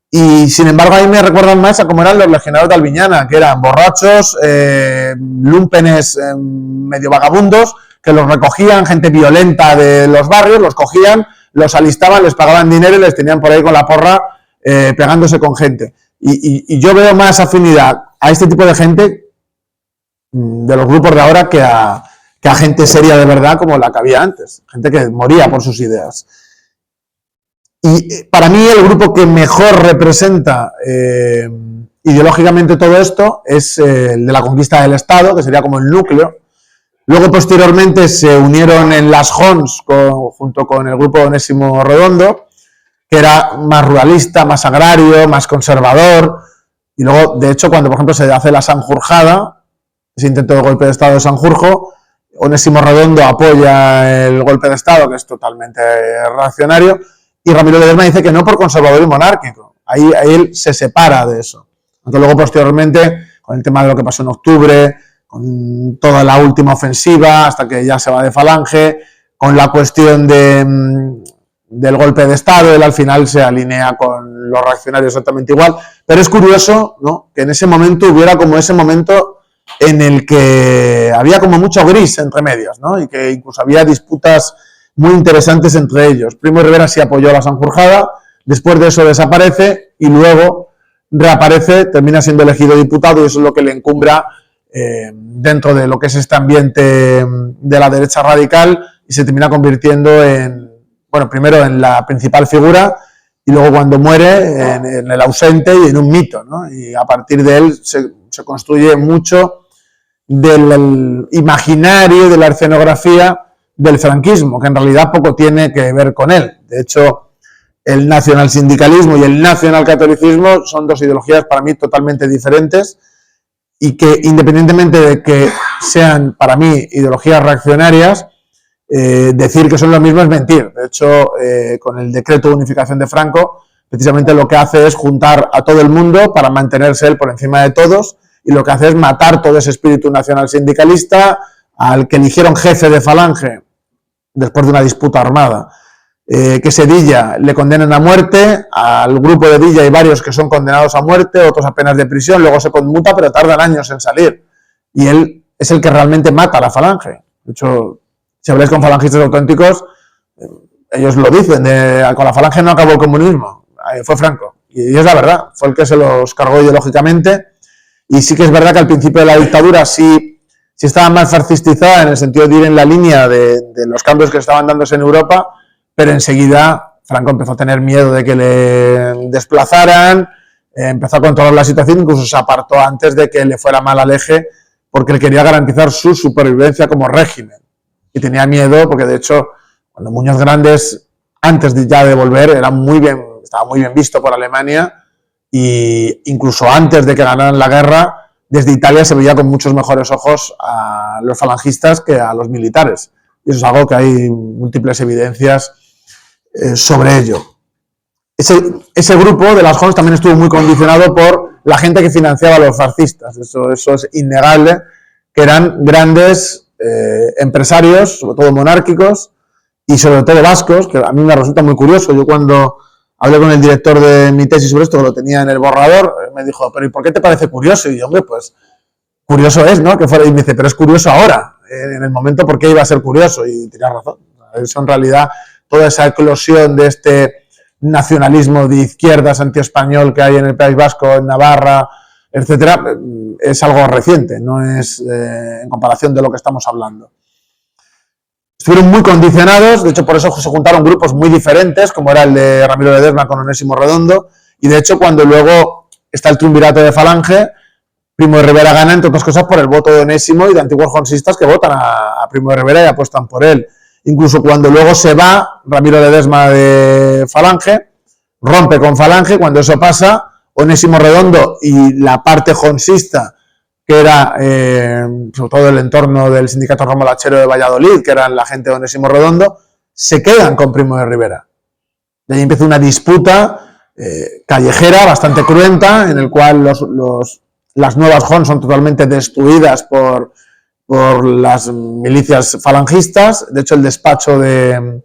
Y sin embargo, a mí me recuerdan más a cómo eran los legionarios de Albiñana, que eran borrachos, lúmpenes, medio vagabundos, que los recogían, gente violenta de los barrios, los cogían, los alistaban, les pagaban dinero y les tenían por ahí con la porra pegándose con gente. Y yo veo más afinidad a este tipo de gente de los grupos de ahora que a gente seria de verdad como la que había antes, gente que moría por sus ideas. Y para mí el grupo que mejor representa ideológicamente todo esto es el de la conquista del Estado, que sería como el núcleo. Luego, posteriormente, se unieron en las Jons junto con el grupo Onésimo Redondo, que era más ruralista, más agrario, más conservador. Y luego, de hecho, cuando, por ejemplo, se hace la Sanjurjada, ese intento de golpe de Estado de Sanjurjo, Onésimo Redondo apoya el golpe de Estado, que es totalmente reaccionario, y Ramiro Ledesma dice que no por conservador y monárquico. Ahí él se separa de eso. Aunque luego, posteriormente, con el tema de lo que pasó en octubre, con toda la última ofensiva, hasta que ya se va de Falange, con la cuestión del golpe de Estado, él al final se alinea con los reaccionarios exactamente igual. Pero es curioso, ¿no?, que en ese momento hubiera como ese momento en el que había como mucho gris entre medias, ¿no?, y que incluso había disputas muy interesantes entre ellos. Primo de Rivera sí apoyó a la Sanjurjada, después de eso desaparece y luego reaparece, termina siendo elegido diputado y eso es lo que le encumbra dentro de lo que es este ambiente de la derecha radical y se termina convirtiendo en, bueno, primero en la principal figura y luego cuando muere en el ausente y en un mito, ¿no? Y a partir de él se construye mucho del imaginario, de la escenografía del franquismo, que en realidad poco tiene que ver con él. De hecho, el nacionalsindicalismo y el nacionalcatolicismo son dos ideologías para mí totalmente diferentes y que, independientemente de que sean para mí ideologías reaccionarias, decir que son lo mismo es mentir. De hecho, con el decreto de unificación de Franco, precisamente lo que hace es juntar a todo el mundo para mantenerse él por encima de todos, y lo que hace es matar todo ese espíritu nacional sindicalista al que eligieron jefe de Falange después de una disputa armada. Que Sedilla le condenan a muerte, al grupo de Villa hay varios que son condenados a muerte, otros a penas de prisión, luego se conmuta, pero tardan años en salir. Y él es el que realmente mata a la Falange. De hecho, si habláis con falangistas auténticos, ellos lo dicen, con la Falange no acabó el comunismo, fue Franco. Y es la verdad, fue el que se los cargó ideológicamente. Y sí que es verdad que al principio de la dictadura sí estaba más fascistizada en el sentido de ir en la línea de los cambios que estaban dándose en Europa, pero enseguida Franco empezó a tener miedo de que le desplazaran, empezó a controlar la situación, incluso se apartó antes de que le fuera mal al Eje, porque él quería garantizar su supervivencia como régimen. Y tenía miedo porque, de hecho, cuando Muñoz Grandes, antes de volver, estaba muy bien visto por Alemania, e incluso antes de que ganaran la guerra, desde Italia se veía con muchos mejores ojos a los falangistas que a los militares. Y eso es algo que hay múltiples evidencias sobre ello. Ese grupo de las Hons también estuvo muy condicionado por la gente que financiaba a los fascistas. Eso es innegable, que eran grandes empresarios, sobre todo monárquicos y sobre todo vascos, que a mí me resulta muy curioso. Yo cuando hablé con el director de mi tesis sobre esto, que lo tenía en el borrador, me dijo, pero ¿y por qué te parece curioso? Y yo, hombre, pues curioso es, ¿no? Que fuera, y me dice, pero es curioso ahora, en el momento, ¿por qué iba a ser curioso? Y tenía razón. Eso en realidad, toda esa eclosión de este nacionalismo de izquierdas antiespañol que hay en el País Vasco, en Navarra, etcétera, es algo reciente, no es en comparación de lo que estamos hablando. Estuvieron muy condicionados, de hecho por eso se juntaron grupos muy diferentes, como era el de Ramiro Ledesma con Onésimo Redondo, y de hecho cuando luego está el triunvirato de Falange, Primo de Rivera gana, entre otras cosas, por el voto de Onésimo y de antiguos jonsistas que votan a Primo de Rivera y apuestan por él. Incluso cuando luego se va Ramiro Ledesma de Falange, rompe con Falange, cuando eso pasa, Onésimo Redondo y la parte jonsista, que era sobre todo el entorno del sindicato remolachero de Valladolid, que eran la gente de Onésimo Redondo, se quedan con Primo de Rivera. De ahí empieza una disputa callejera, bastante cruenta, en el cual las nuevas Hons son totalmente destruidas por las milicias falangistas. De hecho, el despacho de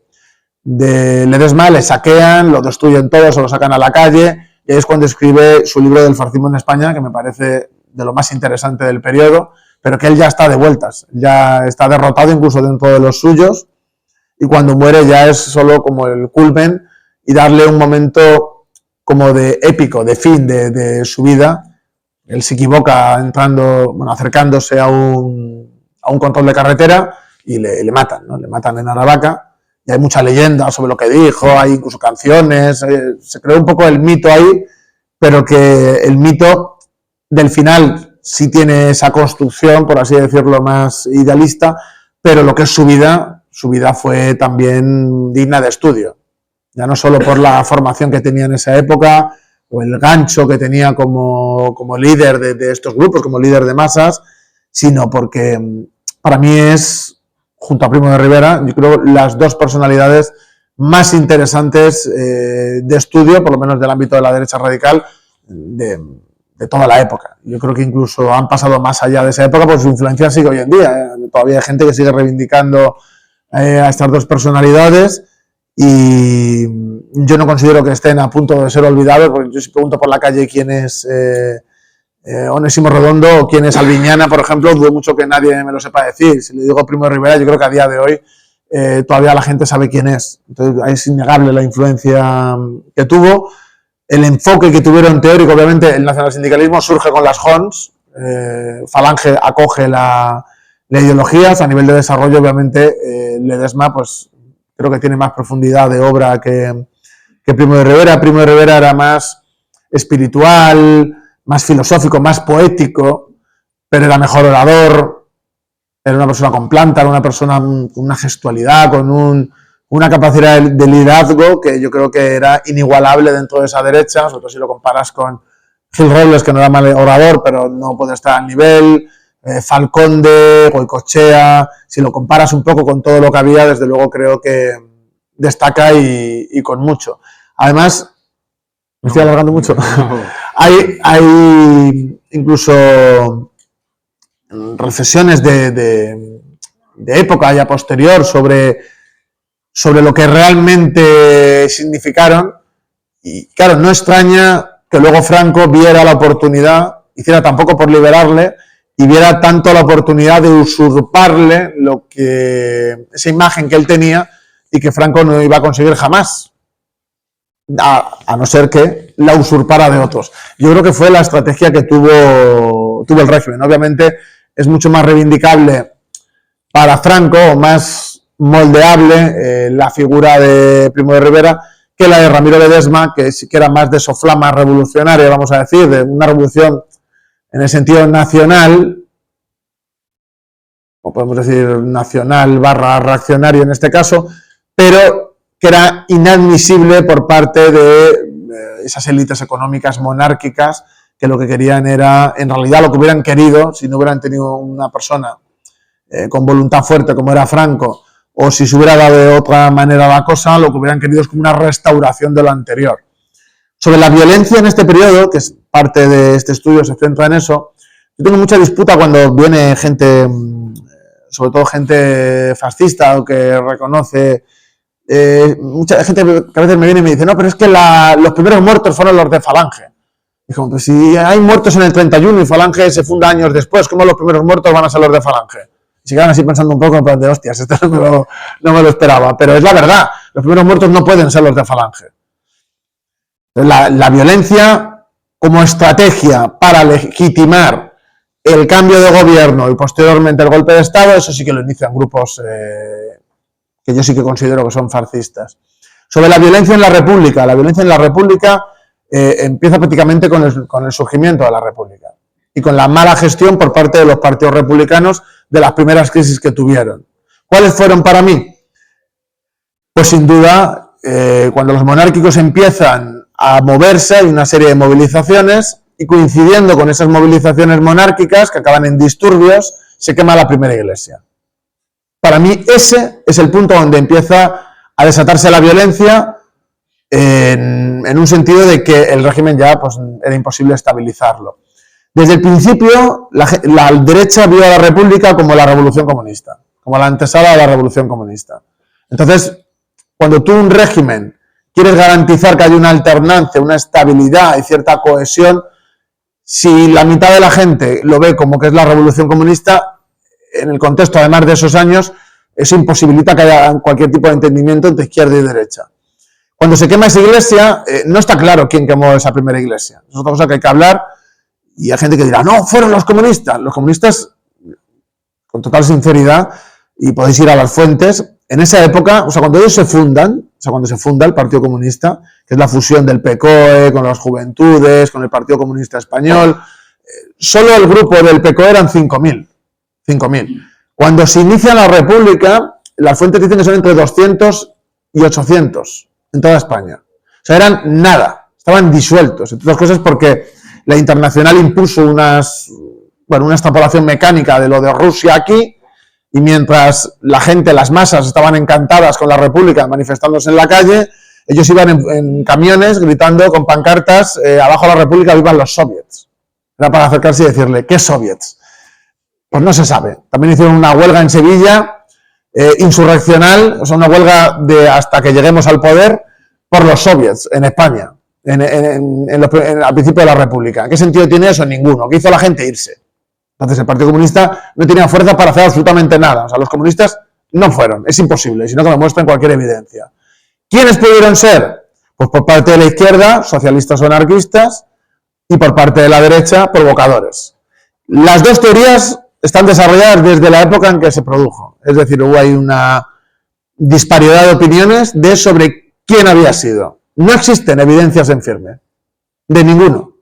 Ledesma le saquean, lo destruyen todo, se lo sacan a la calle, y ahí es cuando escribe su libro del fascismo en España, que me parece de lo más interesante del periodo, pero que él ya está de vueltas, ya está derrotado incluso dentro de los suyos, y cuando muere ya es solo como el culmen y darle un momento como de épico, de fin de su vida. Él se equivoca acercándose a un control de carretera y le matan, ¿no? Le matan en Aravaca, y hay mucha leyenda sobre lo que dijo, hay incluso canciones, se creó un poco el mito ahí, pero que el mito del final sí tiene esa construcción, por así decirlo, más idealista, pero lo que es su vida fue también digna de estudio, ya no solo por la formación que tenía en esa época, o el gancho que tenía como líder de estos grupos, como líder de masas, sino porque para mí es, junto a Primo de Rivera, yo creo las dos personalidades más interesantes de estudio, por lo menos del ámbito de la derecha radical, de toda la época. Yo creo que incluso han pasado más allá de esa época, porque su influencia sigue hoy en día. Todavía hay gente que sigue reivindicando a estas dos personalidades, y yo no considero que estén a punto de ser olvidados, porque yo si pregunto por la calle quién es Onésimo Redondo o quién es Albiñana, por ejemplo, dudo mucho que nadie me lo sepa decir. Si le digo Primo de Rivera, yo creo que a día de hoy todavía la gente sabe quién es. Entonces es innegable la influencia que tuvo. El enfoque que tuvieron teórico, obviamente el nacionalsindicalismo surge con las Hons, Falange acoge la ideología, a nivel de desarrollo obviamente Ledesma pues creo que tiene más profundidad de obra que Primo de Rivera. Primo de Rivera era más espiritual, más filosófico, más poético, pero era mejor orador, era una persona con planta, era una persona con una gestualidad, con una capacidad de liderazgo que yo creo que era inigualable dentro de esa derecha, sobre todo si lo comparas con Gil Robles, que no era mal orador, pero no puede estar al nivel, Falconde, Goicoechea, si lo comparas un poco con todo lo que había, desde luego creo que destaca y con mucho. Además, me estoy alargando mucho, hay incluso reflexiones de época ya posterior sobre lo que realmente significaron, y claro, no extraña que luego Franco viera la oportunidad, hiciera tampoco por liberarle, y viera tanto la oportunidad de usurparle esa imagen que él tenía y que Franco no iba a conseguir jamás, a no ser que la usurpara de otros. Yo creo que fue la estrategia que tuvo el régimen. Obviamente es mucho más reivindicable para Franco, o más moldeable, la figura de Primo de Rivera que la de Ramiro Ledesma, que sí que era más de soflama revolucionaria, vamos a decir, de una revolución en el sentido nacional, o podemos decir nacional / reaccionario en este caso, pero que era inadmisible por parte de esas élites económicas monárquicas que lo que querían era, en realidad lo que hubieran querido, si no hubieran tenido una persona con voluntad fuerte como era Franco, o si se hubiera dado de otra manera la cosa, lo que hubieran querido es como una restauración de lo anterior. Sobre la violencia en este periodo, que es parte de este estudio, se centra en eso, yo tengo mucha disputa cuando viene gente, sobre todo gente fascista o que reconoce, mucha gente que a veces me viene y me dice, no, pero es que los primeros muertos fueron los de Falange. Dijo, pues si hay muertos en el 31 y Falange se funda años después, ¿cómo los primeros muertos van a ser los de Falange? Y se quedan así pensando un poco en plan de hostias, esto no me lo esperaba, pero es la verdad, los primeros muertos no pueden ser los de Falange. La violencia como estrategia para legitimar el cambio de gobierno y posteriormente el golpe de Estado, eso sí que lo inician grupos que yo sí que considero que son fascistas. Sobre la violencia en la República empieza prácticamente con el surgimiento de la República y con la mala gestión por parte de los partidos republicanos de las primeras crisis que tuvieron. ¿Cuáles fueron para mí? Pues sin duda, cuando los monárquicos empiezan a moverse, hay una serie de movilizaciones y coincidiendo con esas movilizaciones monárquicas que acaban en disturbios, se quema la primera iglesia. Para mí ese es el punto donde empieza a desatarse la violencia en un sentido de que el régimen ya pues, era imposible estabilizarlo. Desde el principio, la derecha vio a la República como la Revolución Comunista, como la antesala de la Revolución Comunista. Entonces, cuando tú un régimen quieres garantizar que haya una alternancia, una estabilidad y cierta cohesión, si la mitad de la gente lo ve como que es la Revolución Comunista, en el contexto además de esos años, eso imposibilita que haya cualquier tipo de entendimiento entre izquierda y derecha. Cuando se quema esa iglesia, no está claro quién quemó esa primera iglesia. Es otra cosa que hay que hablar y hay gente que dirá, no, fueron los comunistas. Los comunistas, con total sinceridad, y podéis ir a las fuentes, en esa época, o sea, cuando ellos se fundan, o sea, cuando se funda el Partido Comunista, que es la fusión del PCOE con las Juventudes, con el Partido Comunista Español, solo el grupo del PCOE eran 5.000. Cuando se inicia la República, las fuentes dicen que son entre 200 y 800 en toda España. O sea, eran nada, estaban disueltos. Entre otras cosas porque la Internacional impuso una extrapolación mecánica de lo de Rusia aquí, y mientras la gente, las masas, estaban encantadas con la República manifestándose en la calle, ellos iban en camiones gritando con pancartas, abajo la República, vivan los soviets. Era para acercarse y decirle, ¿qué soviets? Pues no se sabe. También hicieron una huelga en Sevilla, insurreccional, o sea, una huelga de hasta que lleguemos al poder por los soviets en España, al principio de la República. ¿Qué sentido tiene eso? Ninguno. ¿Qué hizo la gente? Irse. Entonces el Partido Comunista no tenía fuerza para hacer absolutamente nada. O sea, los comunistas no fueron. Es imposible, sino que me muestran cualquier evidencia. ¿Quiénes pudieron ser? Pues por parte de la izquierda, socialistas o anarquistas, y por parte de la derecha, provocadores. Las dos teorías están desarrolladas desde la época en que se produjo. Es decir, hubo ahí una disparidad de opiniones sobre quién había sido. No existen evidencias en firme, de ninguno.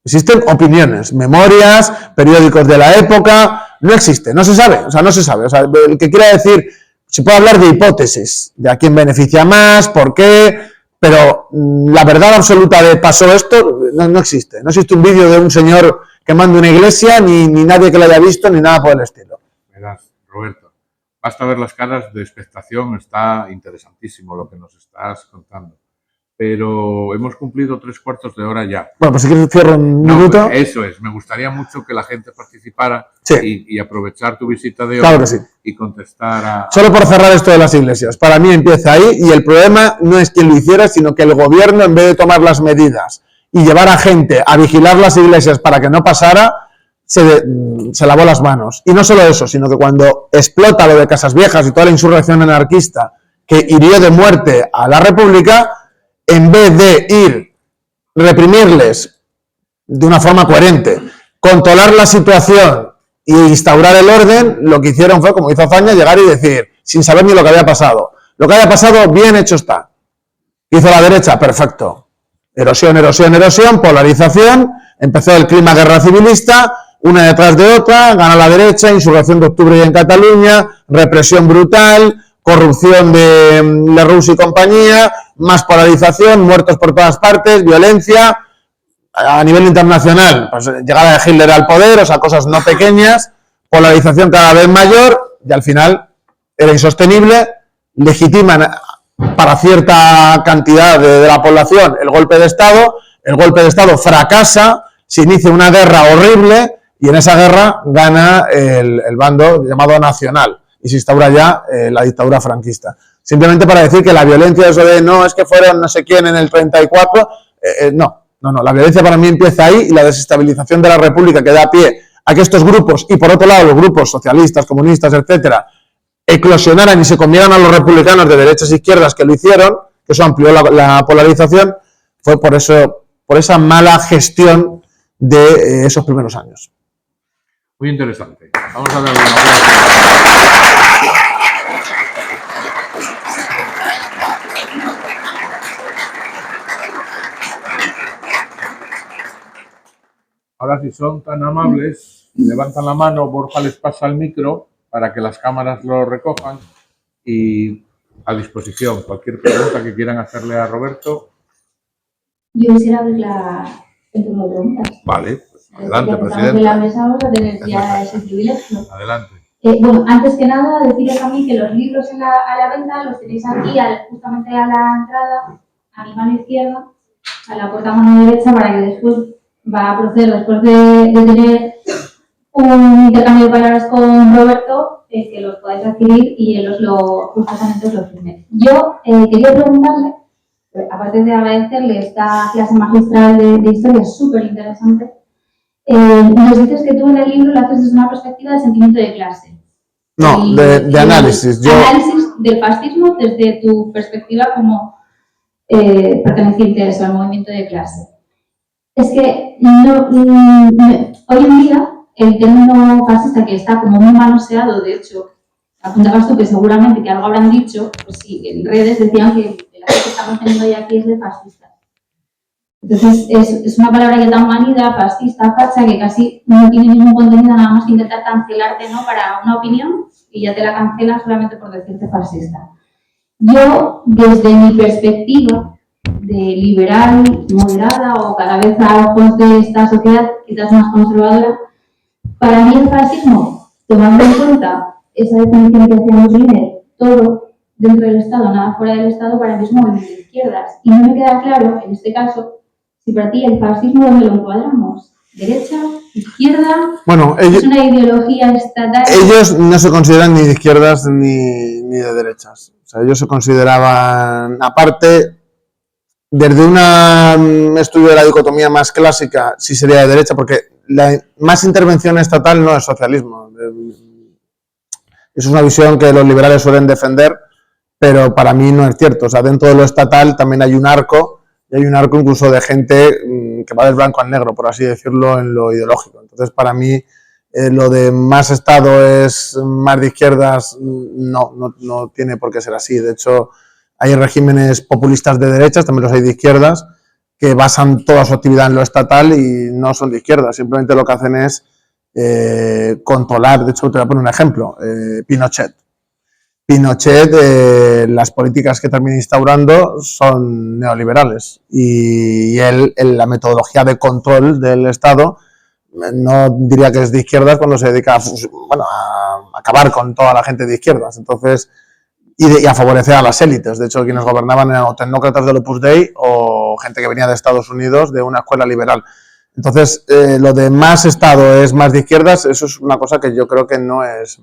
Existen opiniones, memorias, periódicos de la época, no existe, no se sabe, no se sabe. O sea, el que quiera decir, se puede hablar de hipótesis, de a quién beneficia más, por qué, pero la verdad absoluta de pasó esto no existe. No existe un vídeo de un señor quemando una iglesia, ni nadie que lo haya visto, ni nada por el estilo. Verás, Roberto, basta ver las caras de expectación, está interesantísimo lo que nos estás contando. Pero hemos cumplido 3/4 de hora ya. Bueno, pues si quieres cierro un minuto. Pues eso es, me gustaría mucho que la gente participara y aprovechar tu visita de hoy, claro que sí, y contestar a... Solo por cerrar esto de las iglesias, para mí empieza ahí y el problema no es quien lo hiciera, sino que el gobierno, en vez de tomar las medidas y llevar a gente a vigilar las iglesias para que no pasara, se lavó las manos. Y no solo eso, sino que cuando explota lo de Casas Viejas y toda la insurrección anarquista que hirió de muerte a la República, en vez de ir reprimirles de una forma coherente, controlar la situación e instaurar el orden, lo que hicieron fue, como hizo Azaña, llegar y decir, sin saber ni lo que había pasado. Lo que había pasado, bien hecho está. Hizo la derecha, perfecto. Erosión, erosión, erosión, polarización, empezó el clima guerra civilista, una detrás de otra, gana la derecha, insurrección de octubre ya en Cataluña, represión brutal, corrupción de Lerroux y compañía, más polarización, muertos por todas partes, violencia, a nivel internacional, pues llegada de Hitler al poder, o sea, cosas no pequeñas, polarización cada vez mayor, y al final era insostenible, legitiman para cierta cantidad de la población el golpe de Estado fracasa, se inicia una guerra horrible, y en esa guerra gana el bando llamado nacional, y se instaura ya la dictadura franquista. Simplemente para decir que la violencia, eso de no, es que fueron no sé quién en el 34, no, la violencia para mí empieza ahí, y la desestabilización de la República que da pie a que estos grupos, y por otro lado los grupos socialistas, comunistas, etcétera, eclosionaran y se comieran a los republicanos de derechas e izquierdas que lo hicieron, que eso amplió la polarización, fue por esa mala gestión de esos primeros años. Muy interesante. Vamos a darle una aplauso. Ahora, si son tan amables, levantan la mano, Borja les pasa el micro para que las cámaras lo recojan, y a disposición cualquier pregunta que quieran hacerle a Roberto. Yo quisiera abrir el turno de preguntas. Vale, pues adelante, presidente. En la mesa vamos a tener ya ese privilegio. Adelante. Bueno, antes que nada, decirles a mí que los libros a la venta los tenéis aquí, justamente a la entrada, a mi mano izquierda, a la puerta mano derecha, para que después va a proceder, después de tener un intercambio de palabras con Roberto, que los podáis adquirir y él justamente os lo firme. Yo quería preguntarle, aparte de agradecerle esta clase magistral de historia súper interesante, nos dices que tú en el libro lo haces desde una perspectiva de sentimiento de clase. No, de análisis. Análisis del fascismo desde tu perspectiva como perteneciente al movimiento de clase. Es que hoy en día el término fascista, que está como muy manoseado, de hecho, apuntabas tú que seguramente que algo habrán dicho, pues sí, en redes decían que el que estamos teniendo hoy aquí es de fascista. Entonces, es una palabra ya tan manida, fascista, facha, que casi no tiene ningún contenido, nada más que intentar cancelarte, ¿no?, para una opinión, y ya te la cancelan solamente por decirte fascista. Yo, desde mi perspectiva de liberal, moderada, o cada vez a ojos de esta sociedad quizás más conservadora, para mí el fascismo, tomando en cuenta esa definición que hacía Mussolini, todo dentro del Estado, nada fuera del Estado, para mí es un movimiento de izquierdas. Y no me queda claro, en este caso, si para ti el fascismo, ¿dónde lo encuadramos? ¿Derecha? ¿Izquierda? Bueno, ¿Es una ideología estatal? Ellos no se consideran ni de izquierdas ni de derechas. O sea, ellos se consideraban, aparte, desde un estudio de la dicotomía más clásica, sí sería de derecha, porque la más intervención estatal no es socialismo. Es una visión que los liberales suelen defender, pero para mí no es cierto. O sea, dentro de lo estatal también hay un arco, y hay un arco incluso de gente que va del blanco al negro, por así decirlo, en lo ideológico. Entonces, para mí, lo de más Estado es más de izquierdas, no tiene por qué ser así. De hecho, hay regímenes populistas de derechas, también los hay de izquierdas, que basan toda su actividad en lo estatal y no son de izquierda, simplemente lo que hacen es controlar. De hecho, te voy a poner un ejemplo, Pinochet. Las políticas que termina instaurando son neoliberales y él, metodología de control del Estado, no diría que es de izquierdas cuando se dedica a acabar con toda la gente de izquierdas. Entonces, y a favorecer a las élites. De hecho, quienes gobernaban eran o tecnócratas del Opus Dei o gente que venía de Estados Unidos de una escuela liberal. Entonces, lo de más Estado es más de izquierdas, eso es una cosa que yo creo que no es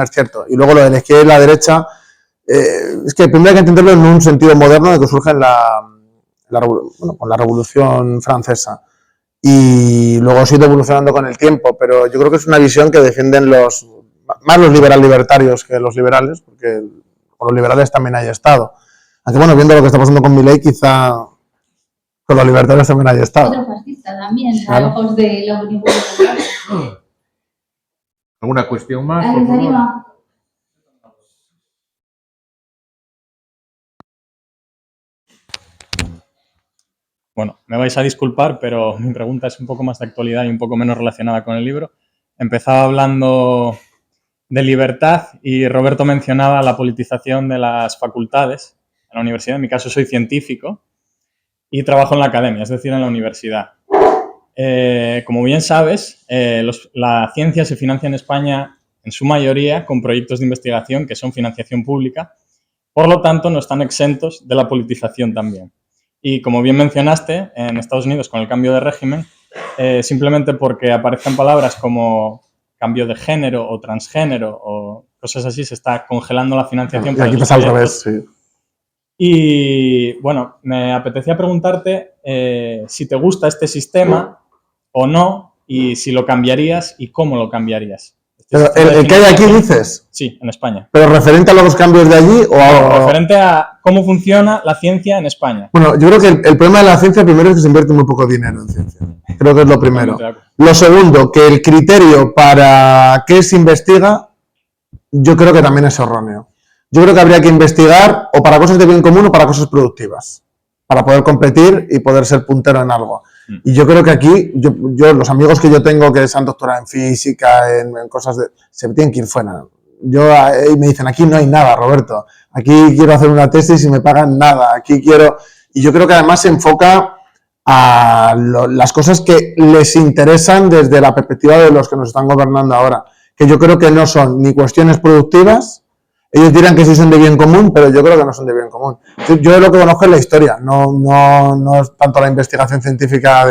cierto. Y luego lo de la izquierda y la derecha, es que primero hay que entenderlo en un sentido moderno de que surge con la Revolución Francesa. Y luego se ha ido evolucionando con el tiempo, pero yo creo que es una visión que defienden más los libertarios que los liberales, porque con los liberales también hay Estado. Aunque bueno, viendo lo que está pasando con Milei, quizá con los libertarios también hay Estado. Otro fascista también, Claro. a ojos de la opinión pública. ¿Alguna cuestión más? ¿Alguien se anima? Bueno, me vais a disculpar, pero mi pregunta es un poco más de actualidad y un poco menos relacionada con el libro. Empezaba hablando de libertad y Roberto mencionaba la politización de las facultades en la universidad. En mi caso soy científico y trabajo en la academia, es decir, en la universidad. Como bien sabes, la ciencia se financia en España en su mayoría con proyectos de investigación que son financiación pública. Por lo tanto, no están exentos de la politización también. Y como bien mencionaste, en Estados Unidos con el cambio de régimen, simplemente porque aparecen palabras como cambio de género o transgénero o cosas así, se está congelando la financiación. Y aquí pasa al revés, sí. Y bueno, me apetecía preguntarte si te gusta este sistema o no, y si lo cambiarías y cómo lo cambiarías. Pero el que hay aquí, dices. Sí, en España. ¿Pero referente a los cambios de allí o a...? Referente a cómo funciona la ciencia en España. Bueno, yo creo que el problema de la ciencia primero es que se invierte muy poco dinero en ciencia. Creo que es lo primero. Lo segundo, que el criterio para qué se investiga, yo creo que también es erróneo. Yo creo que habría que investigar o para cosas de bien común o para cosas productivas, para poder competir y poder ser puntero en algo. Y yo creo que aquí, los amigos que yo tengo que se han doctorado en física, en cosas se tienen que ir fuera. Y me dicen, aquí no hay nada, Roberto. Aquí quiero hacer una tesis y me pagan nada. Aquí quiero... Y yo creo que además se enfoca a las cosas que les interesan desde la perspectiva de los que nos están gobernando ahora. Que yo creo que no son ni cuestiones productivas. Ellos dirán que sí son de bien común, pero yo creo que no son de bien común. Yo lo que conozco es la historia, no es tanto la investigación científica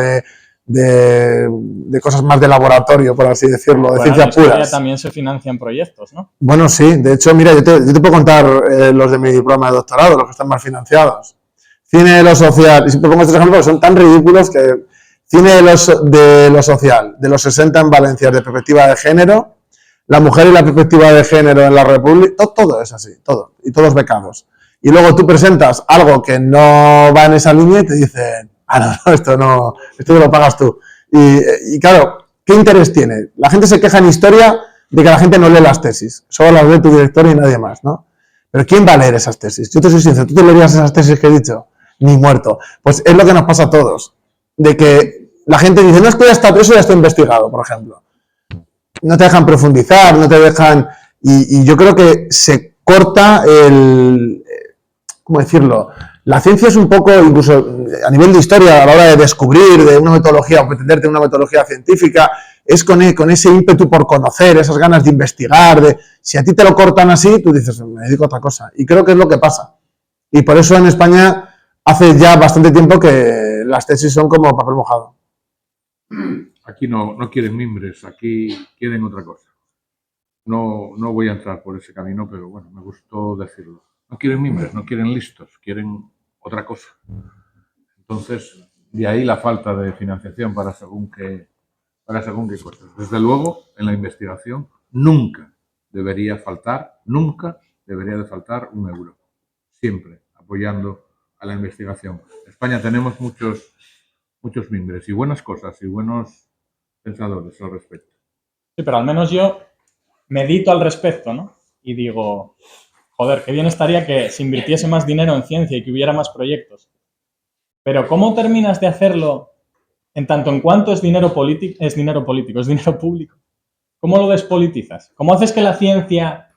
de cosas más de laboratorio, por así decirlo, de ciencias puras. También se financian proyectos, ¿no? Bueno, sí. De hecho, mira, yo te puedo contar los de mi programa de doctorado, los que están más financiados. Cine de lo social, y siempre pongo estos ejemplos, son tan ridículos que cine de lo social, de los 60 en Valencia, de perspectiva de género, la mujer y la perspectiva de género en la República, todo es así, todo, y todos becados. Y luego tú presentas algo que no va en esa línea y te dicen, esto lo pagas tú. Y claro, ¿qué interés tiene? La gente se queja en historia de que la gente no lee las tesis, solo las lee tu director y nadie más, ¿no? Pero ¿quién va a leer esas tesis? Yo te soy sincero, ¿tú te leerías esas tesis que he dicho? Ni muerto. Pues es lo que nos pasa a todos, de que la gente dice, no, es que eso ya está investigado, por ejemplo. No te dejan profundizar, no te dejan... Y yo creo que se corta ¿cómo decirlo? La ciencia es un poco, incluso a nivel de historia, a la hora de descubrir de una metodología o pretenderte una metodología científica, es con ese ímpetu por conocer, esas ganas de investigar. Si a ti te lo cortan así, tú dices, me dedico a otra cosa. Y creo que es lo que pasa. Y por eso en España hace ya bastante tiempo que las tesis son como papel mojado. Aquí no quieren mimbres, aquí quieren otra cosa. No voy a entrar por ese camino, pero bueno, me gustó decirlo. No quieren mimbres, no quieren listos, quieren otra cosa. Entonces, de ahí la falta de financiación para según qué cosas. Desde luego, en la investigación nunca debería de faltar un euro. Siempre apoyando a la investigación. En España tenemos muchos mimbres y buenas cosas y buenos pensadores al respecto. Sí, pero al menos yo medito al respecto, ¿no? Y digo, joder, qué bien estaría que se invirtiese más dinero en ciencia y que hubiera más proyectos. Pero ¿cómo terminas de hacerlo en tanto en cuanto es dinero político, es dinero público? ¿Cómo lo despolitizas? ¿Cómo haces que la ciencia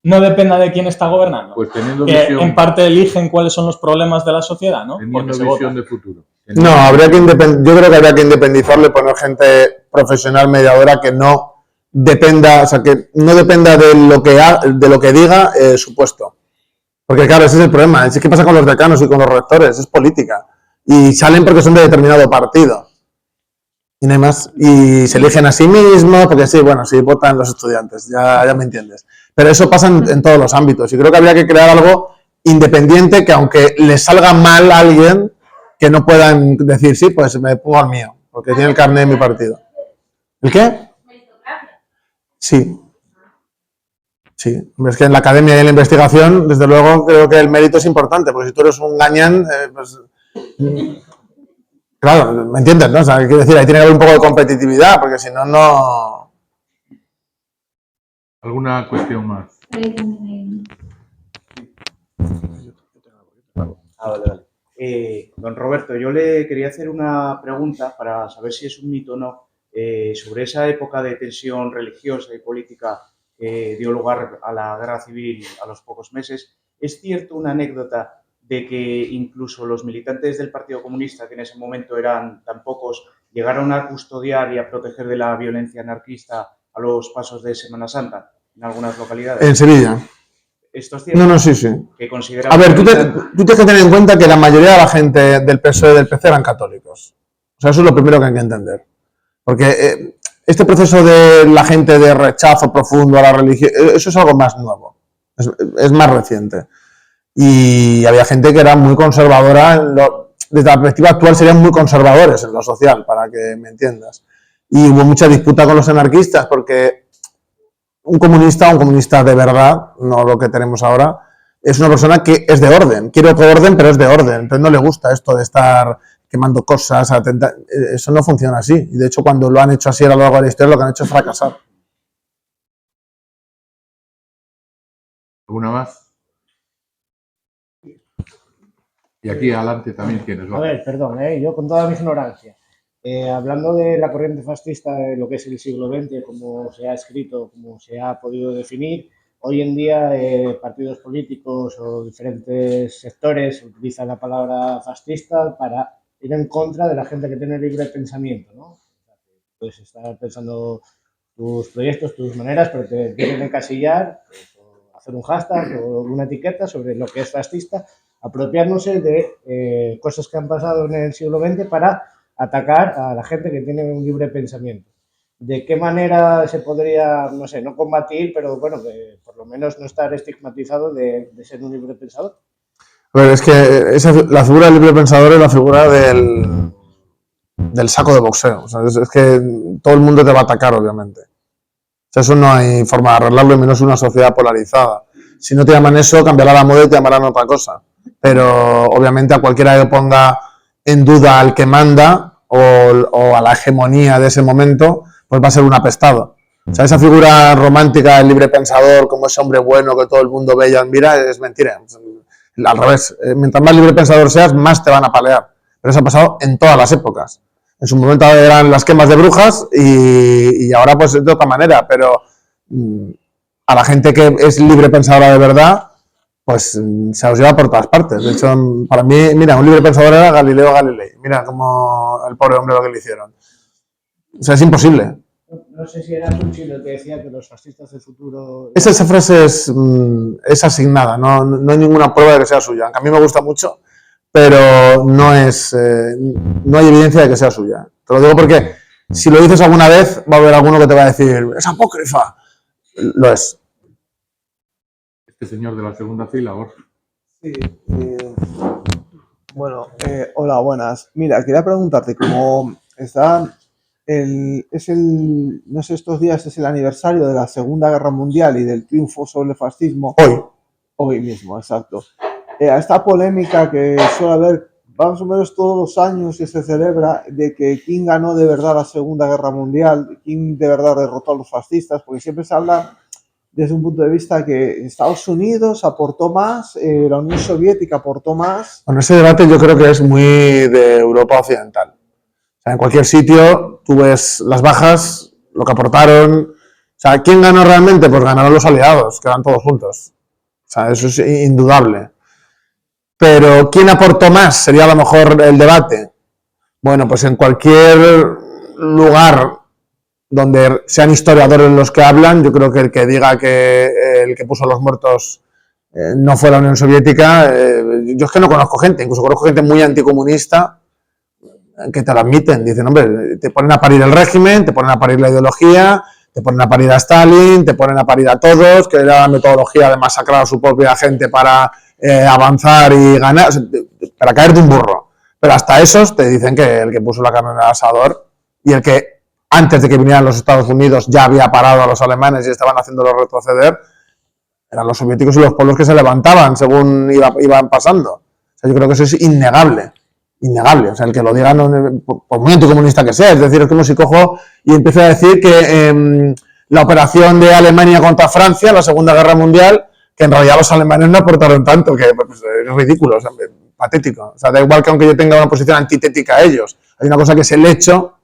no dependa de quién está gobernando? Pues teniendo Que visión, en parte eligen cuáles son los problemas de la sociedad, ¿no? teniendo Porque se visión vota. de futuro. No, yo creo que habría que independizarlo y poner gente profesional mediadora que no dependa, o sea, que no dependa de lo que diga su puesto. Porque claro, ese es el problema. Es que pasa con los decanos y con los rectores, es política. Y salen porque son de determinado partido. Y no hay más. Y se eligen a sí mismos, porque sí, bueno, sí, votan los estudiantes, ya me entiendes. Pero eso pasa en todos los ámbitos. Y creo que habría que crear algo independiente que aunque les salga mal a alguien, que no puedan decir, sí, pues me pongo al mío, porque tiene el carnet de mi partido. ¿El qué? Sí. Sí, es que en la academia y en la investigación, desde luego, creo que el mérito es importante, porque si tú eres un gañán, pues... Claro, ¿me entiendes? ¿No? O sea, quiero decir, ahí tiene que haber un poco de competitividad, porque si no, no... ¿Alguna cuestión más? Vale. Don Roberto, yo le quería hacer una pregunta para saber si es un mito o no sobre esa época de tensión religiosa y política que dio lugar a la guerra civil a los pocos meses. ¿Es cierto una anécdota de que incluso los militantes del Partido Comunista, que en ese momento eran tan pocos, llegaron a custodiar y a proteger de la violencia anarquista a los pasos de Semana Santa en algunas localidades? En Sevilla. ¿Esto es cierto? No, sí, sí. Que A ver, tú tienes que tener en cuenta que la mayoría de la gente del PSOE y del PC eran católicos. O sea, eso es lo primero que hay que entender. Porque este proceso de la gente de rechazo profundo a la religión, eso es algo más nuevo. Es más reciente. Y había gente que era muy conservadora, desde la perspectiva actual serían muy conservadores en lo social, para que me entiendas. Y hubo mucha disputa con los anarquistas, porque un comunista de verdad, no lo que tenemos ahora, es una persona que es de orden, quiere otro orden, pero es de orden, entonces no le gusta esto de estar quemando cosas, eso no funciona así, y de hecho cuando lo han hecho así a lo largo de la historia, lo que han hecho es fracasar. ¿Alguna más? Y aquí adelante también tienes. A ver, perdón, yo con toda mi ignorancia. Hablando de la corriente fascista de lo que es el siglo XX, como se ha escrito, como se ha podido definir, hoy en día partidos políticos o diferentes sectores utilizan la palabra fascista para ir en contra de la gente que tiene libre pensamiento, ¿no? Puedes estar pensando tus proyectos, tus maneras, pero te quieren encasillar, pues, o hacer un hashtag o una etiqueta sobre lo que es fascista, apropiándose de cosas que han pasado en el siglo XX para atacar a la gente que tiene un libre pensamiento. ¿De qué manera se podría, no sé, no combatir, pero bueno, por lo menos no estar estigmatizado de ser un libre pensador? A ver, es que la figura del libre pensador es la figura del saco de boxeo. O sea, es que todo el mundo te va a atacar, obviamente. O sea, eso no hay forma de arreglarlo, y menos una sociedad polarizada. Si no te llaman eso, cambiará la moda y te llamarán otra cosa. Pero obviamente a cualquiera que ponga en duda al que manda o a la hegemonía de ese momento, pues va a ser un apestado. O sea, esa figura romántica del libre pensador, como ese hombre bueno que todo el mundo ve y admira, es mentira. Al revés, mientras más libre pensador seas, más te van a palear. Pero eso ha pasado en todas las épocas. En su momento eran las quemas de brujas y ahora pues de otra manera, pero a la gente que es libre pensadora de verdad, pues se los lleva por todas partes. De hecho, para mí, mira, un libre pensador era Galileo Galilei. Mira como el pobre hombre lo que le hicieron. O sea, es imposible. No sé si era Churchill el que decía que los fascistas del futuro... Esa frase es asignada, no hay ninguna prueba de que sea suya. Aunque a mí me gusta mucho, pero no hay evidencia de que sea suya. Te lo digo porque si lo dices alguna vez, va a haber alguno que te va a decir, es apócrifa. Lo es. Este señor de la segunda fila, Borja. Sí, bueno, hola, buenas. Mira, quería preguntarte, como está no sé, estos días es el aniversario de la Segunda Guerra Mundial y del triunfo sobre el fascismo. Hoy mismo, exacto. Esta polémica que suele haber más o menos todos los años que se celebra de que quién ganó de verdad la Segunda Guerra Mundial, quién de verdad derrotó a los fascistas, porque siempre se habla desde un punto de vista que Estados Unidos aportó más, la Unión Soviética aportó más. Bueno, ese debate yo creo que es muy de Europa occidental. O sea, en cualquier sitio tú ves las bajas, lo que aportaron. O sea, ¿quién ganó realmente? Pues ganaron los aliados, que van todos juntos. O sea, eso es indudable. Pero ¿quién aportó más? Sería a lo mejor el debate. Bueno, pues en cualquier lugar donde sean historiadores los que hablan, yo creo que el que diga que el que puso los muertos no fue la Unión Soviética, yo es que no conozco gente, incluso conozco gente muy anticomunista que te lo admiten, dicen, hombre, te ponen a parir el régimen, te ponen a parir la ideología, te ponen a parir a Stalin, te ponen a parir a todos, que era la metodología de masacrar a su propia gente para avanzar y ganar, o sea, para caer de un burro. Pero hasta esos te dicen que el que puso la carne en el asador y el que antes de que vinieran los Estados Unidos ya había parado a los alemanes y estaban haciéndolos retroceder, eran los soviéticos y los pueblos que se levantaban según iban pasando. O sea, yo creo que eso es innegable. Innegable. O sea, el que lo diga, no, por muy anticomunista que sea. Es decir, es como si cojo y empiezo a decir que la operación de Alemania contra Francia, la Segunda Guerra Mundial, que en realidad los alemanes no aportaron tanto, que pues, es ridículo, o sea, patético. O sea, da igual que aunque yo tenga una posición antitética a ellos, hay una cosa que es el hecho.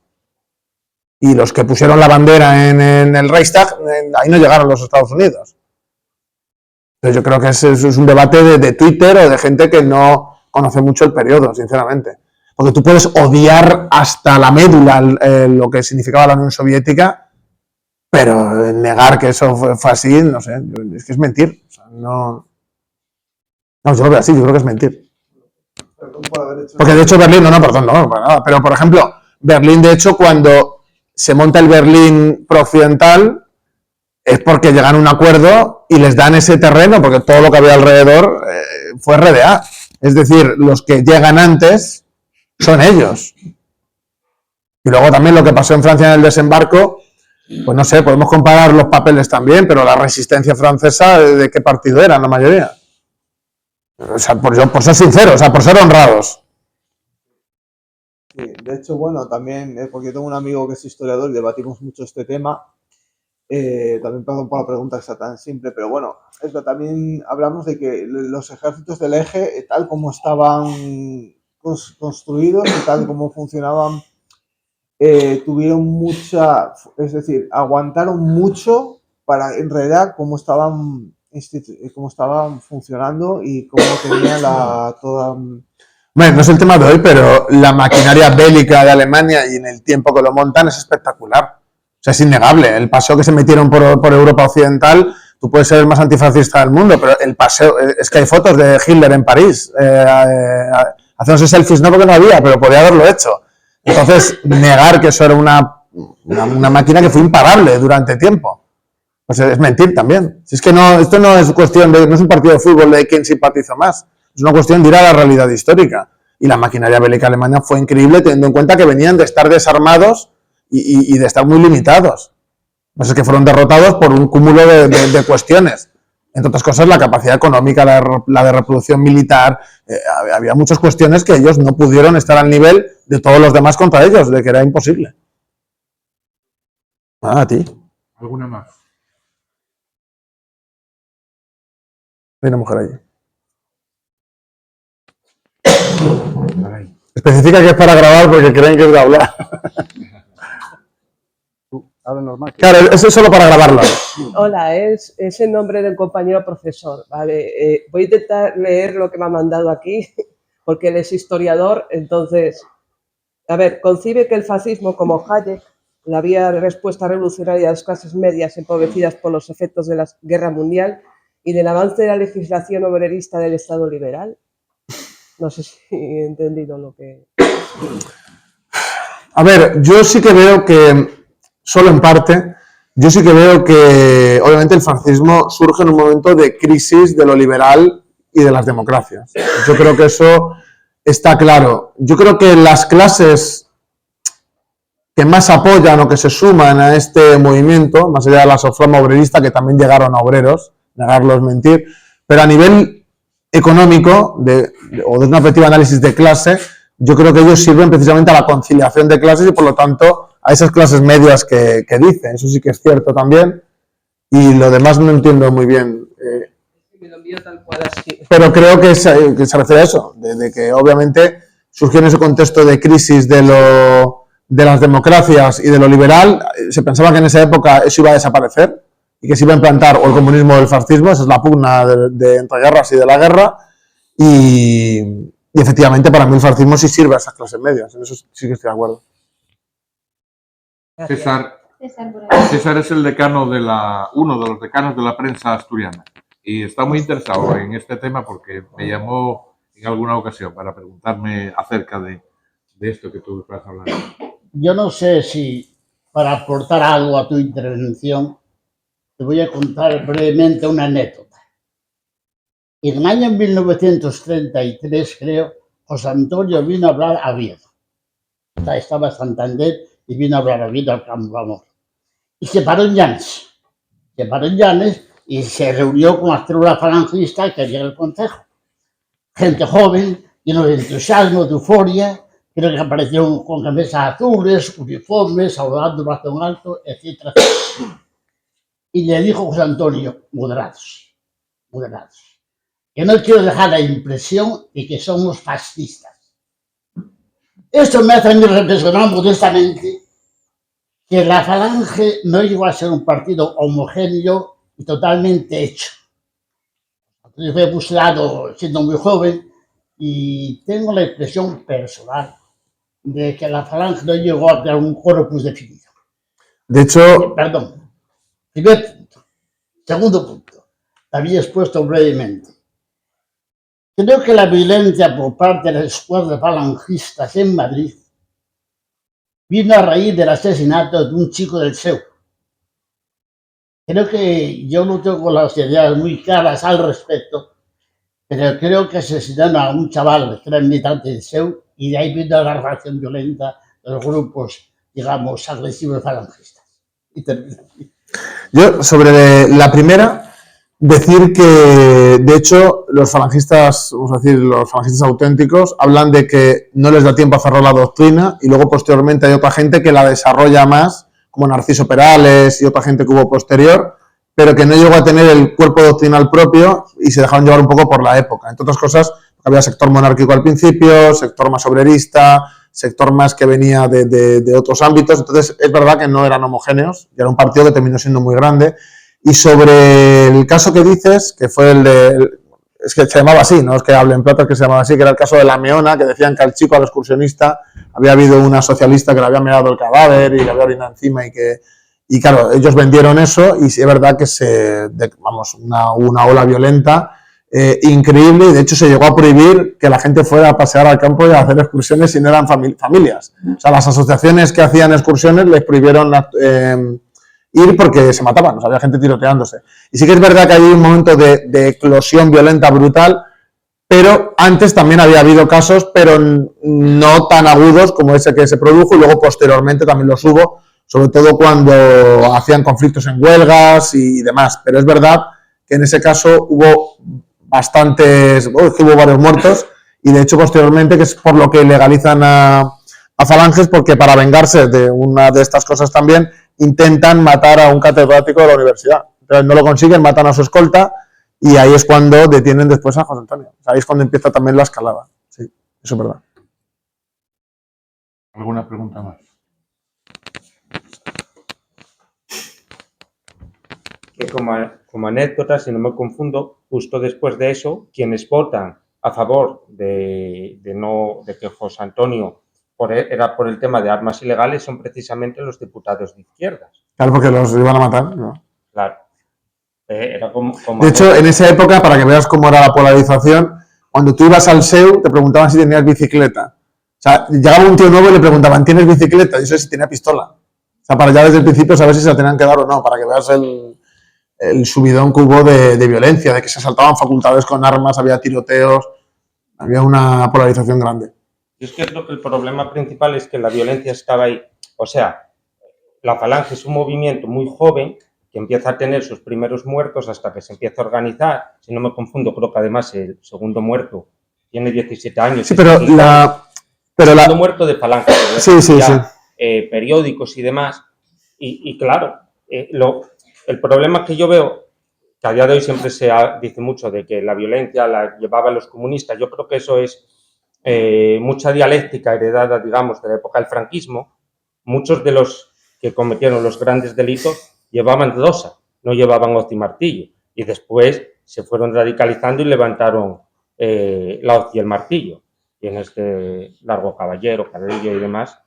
Y los que pusieron la bandera en el Reichstag, ahí no llegaron los Estados Unidos. Entonces yo creo que eso es un debate de Twitter o de gente que no conoce mucho el periodo, sinceramente. Porque tú puedes odiar hasta la médula lo que significaba la Unión Soviética, pero negar que eso fue así, no sé, es que es mentir. O sea, no, yo lo veo así, yo creo que es mentir. Porque de hecho Berlín, perdón, no, para nada. Pero por ejemplo, Berlín de hecho cuando se monta el Berlín prooccidental es porque llegan a un acuerdo y les dan ese terreno, porque todo lo que había alrededor fue RDA. Es decir, los que llegan antes son ellos. Y luego también lo que pasó en Francia en el desembarco, pues no sé, podemos comparar los papeles también, pero la resistencia francesa, ¿de qué partido era la mayoría? O sea, por ser sinceros, o sea, por ser honrados. Sí, de hecho, bueno, también, porque tengo un amigo que es historiador y debatimos mucho este tema, también perdón por la pregunta que está tan simple, pero bueno, esto también hablamos de que los ejércitos del eje, tal como estaban construidos y tal como funcionaban, tuvieron es decir, aguantaron mucho para en realidad cómo estaban funcionando y cómo tenían toda... Bueno, no es el tema de hoy, pero la maquinaria bélica de Alemania y en el tiempo que lo montan es espectacular. O sea, es innegable. El paseo que se metieron por Europa Occidental, tú puedes ser el más antifascista del mundo, pero el paseo, es que hay fotos de Hitler en París, haciéndose selfies, no porque no había, pero podía haberlo hecho. Entonces, negar que eso era una máquina que fue imparable durante tiempo, pues es mentir también. Si es que no, esto no es cuestión de, no es un partido de fútbol de quién simpatiza más. Es una cuestión de ir a la realidad histórica. Y la maquinaria bélica alemana fue increíble teniendo en cuenta que venían de estar desarmados y de estar muy limitados. Pues es que fueron derrotados por un cúmulo de cuestiones. Entre otras cosas, la capacidad económica, la de reproducción militar. Había muchas cuestiones que ellos no pudieron estar al nivel de todos los demás contra ellos, de que era imposible. A ti. ¿Alguna más? Hay una mujer allí. Especifica que es para grabar porque creen que es de hablar. Habla normal. Claro, eso es solo para grabarlo. Hola, es el nombre del compañero profesor. Vale, voy a intentar leer lo que me ha mandado aquí, porque él es historiador. Entonces, a ver, concibe que el fascismo, como Hayek, la vía de respuesta revolucionaria a las clases medias empobrecidas por los efectos de la guerra mundial y del avance de la legislación obrerista del Estado liberal. No sé si he entendido lo que... A ver, yo sí que veo que, solo en parte, yo sí que veo que obviamente el fascismo surge en un momento de crisis de lo liberal y de las democracias. Yo creo que eso está claro. Yo creo que las clases que más apoyan o que se suman a este movimiento, más allá de la soflama obrerista, que también llegaron a obreros, negarlo es mentir, pero a nivel económico o desde una perspectiva de análisis de clase, yo creo que ellos sirven precisamente a la conciliación de clases y por lo tanto a esas clases medias que dicen, eso sí que es cierto también, y lo demás no entiendo muy bien. Me lo envío tal cual así. Pero creo que se refiere a eso, de que obviamente surgió en ese contexto de crisis de las democracias y de lo liberal, se pensaba que en esa época eso iba a desaparecer y que se iba a implantar o el comunismo o el fascismo, esa es la pugna de entre guerras y de la guerra, y efectivamente para mí el fascismo sí sirve a esas clases medias, en eso sí que estoy de acuerdo. César, César, por ahí. César es el decano uno de los decanos de la prensa asturiana y está muy interesado en este tema porque me llamó en alguna ocasión para preguntarme acerca de esto que tú estás hablando. Yo no sé si para aportar algo a tu intervención te voy a contar brevemente una anécdota. En el año 1933, creo, José Antonio vino a hablar a Oviedo. Estaba en Santander y vino a hablar a Oviedo al Campo Amor. Y se paró en Llanes. Y se reunió con las células falangistas que había en el concejo. Gente joven, lleno de entusiasmo, de euforia. Creo que aparecieron con camisas azules, uniformes, saludando brazo en alto, etcétera, etcétera. Y le dijo José Antonio, moderados. Que no quiero dejar la impresión de que somos fascistas. Esto me hace a mí reflexionar modestamente que la Falange no llegó a ser un partido homogéneo y totalmente hecho. Yo fui fusilado siendo muy joven y tengo la impresión personal de que la Falange no llegó a tener un corpus definido. De hecho, Perdón. Primer punto. Segundo punto. Había expuesto brevemente. Creo que la violencia por parte de las escuadras falangistas en Madrid vino a raíz del asesinato de un chico del SEU. Creo que yo no tengo las ideas muy claras al respecto, pero creo que asesinaron a un chaval que era militante del SEU y de ahí vino la reacción violenta de los grupos, digamos, agresivos falangistas. Y termino aquí. yo sobre la primera, decir que de hecho los falangistas, vamos a decir, los falangistas auténticos, hablan de que no les da tiempo a cerrar la doctrina y luego posteriormente hay otra gente que la desarrolla más, como Narciso Perales y otra gente que hubo posterior, pero que no llegó a tener el cuerpo doctrinal propio y se dejaron llevar un poco por la época. Entre otras cosas, había sector monárquico al principio, sector más obrerista, sector más que venía de otros ámbitos, entonces es verdad que no eran homogéneos y era un partido que terminó siendo muy grande. Y sobre el caso que dices, que fue es que se llamaba así, no es que hable en plata, es que se llamaba así, que era el caso de la meona, que decían que al chico, al excursionista, había habido una socialista que le había meado el cadáver y le había orinado encima y claro, ellos vendieron eso y sí es verdad que una ola violenta increíble y de hecho se llegó a prohibir que la gente fuera a pasear al campo y a hacer excursiones si no eran familias. O sea, las asociaciones que hacían excursiones les prohibieron ir porque se mataban, o sea, había gente tiroteándose. Y sí que es verdad que hay un momento de eclosión violenta brutal, pero antes también había habido casos, pero no tan agudos como ese que se produjo y luego posteriormente también los hubo, sobre todo cuando hacían conflictos en huelgas y demás. Pero es verdad que en ese caso hubo hubo varios muertos y de hecho posteriormente, que es por lo que legalizan a Falanges, porque para vengarse de una de estas cosas también intentan matar a un catedrático de la universidad. Entonces no lo consiguen, matan a su escolta y ahí es cuando detienen después a José Antonio. O sea, ahí es cuando empieza también la escalada. Sí, eso es verdad. ¿Alguna pregunta más? Que como anécdota, si no me confundo, justo después de eso, quienes votan a favor de que José Antonio era por el tema de armas ilegales son precisamente los diputados de izquierdas. Claro, porque los iban a matar, ¿no? Claro. Era como de hecho, en esa época, para que veas cómo era la polarización, cuando tú ibas al SEU te preguntaban si tenías bicicleta. O sea, llegaba un tío nuevo y le preguntaban, ¿tienes bicicleta? Y eso es si tenía pistola. O sea, para ya desde el principio saber si se la tenían que dar o no, para que veas el subidón que hubo de violencia, de que se asaltaban facultades con armas, había tiroteos, había una polarización grande. Y es que el problema principal es que la violencia estaba ahí. O sea, la Falange es un movimiento muy joven que empieza a tener sus primeros muertos hasta que se empieza a organizar. Si no me confundo, creo que además el segundo muerto tiene 17 años. Sí, pero el segundo muerto de Falange. Sí. Periódicos y demás. Y claro, el problema que yo veo, que a día de hoy siempre dice mucho de que la violencia la llevaban los comunistas, yo creo que eso es mucha dialéctica heredada, digamos, de la época del franquismo. Muchos de los que cometieron los grandes delitos llevaban rosa, no llevaban hoz y martillo, y después se fueron radicalizando y levantaron la hoz y el martillo. Y en este Largo Caballero, Carrillo y demás,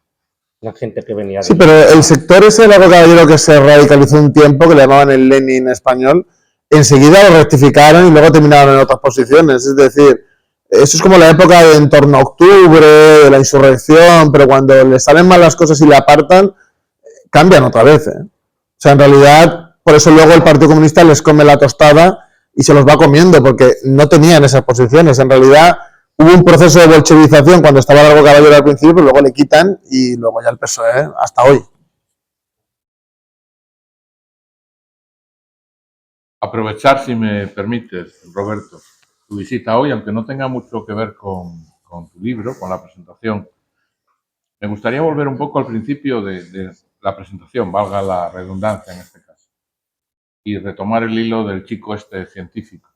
la gente que venía de... Sí, pero el sector ese Largo Caballero que se radicalizó un tiempo, que le llamaban el Lenin español, enseguida lo rectificaron y luego terminaron en otras posiciones. Es decir, eso es como la época de en torno a octubre, de la insurrección, pero cuando le salen mal las cosas y le apartan, cambian otra vez, ¿eh? O sea, en realidad, por eso luego el Partido Comunista les come la tostada y se los va comiendo, porque no tenían esas posiciones. En realidad, hubo un proceso de bolchevización cuando estaba Largo Caballero al principio, pero luego le quitan y luego ya el PSOE hasta hoy. Aprovechar, si me permites, Roberto, tu visita hoy, aunque no tenga mucho que ver con tu libro, con la presentación. Me gustaría volver un poco al principio de la presentación, valga la redundancia en este caso, y retomar el hilo del chico este científico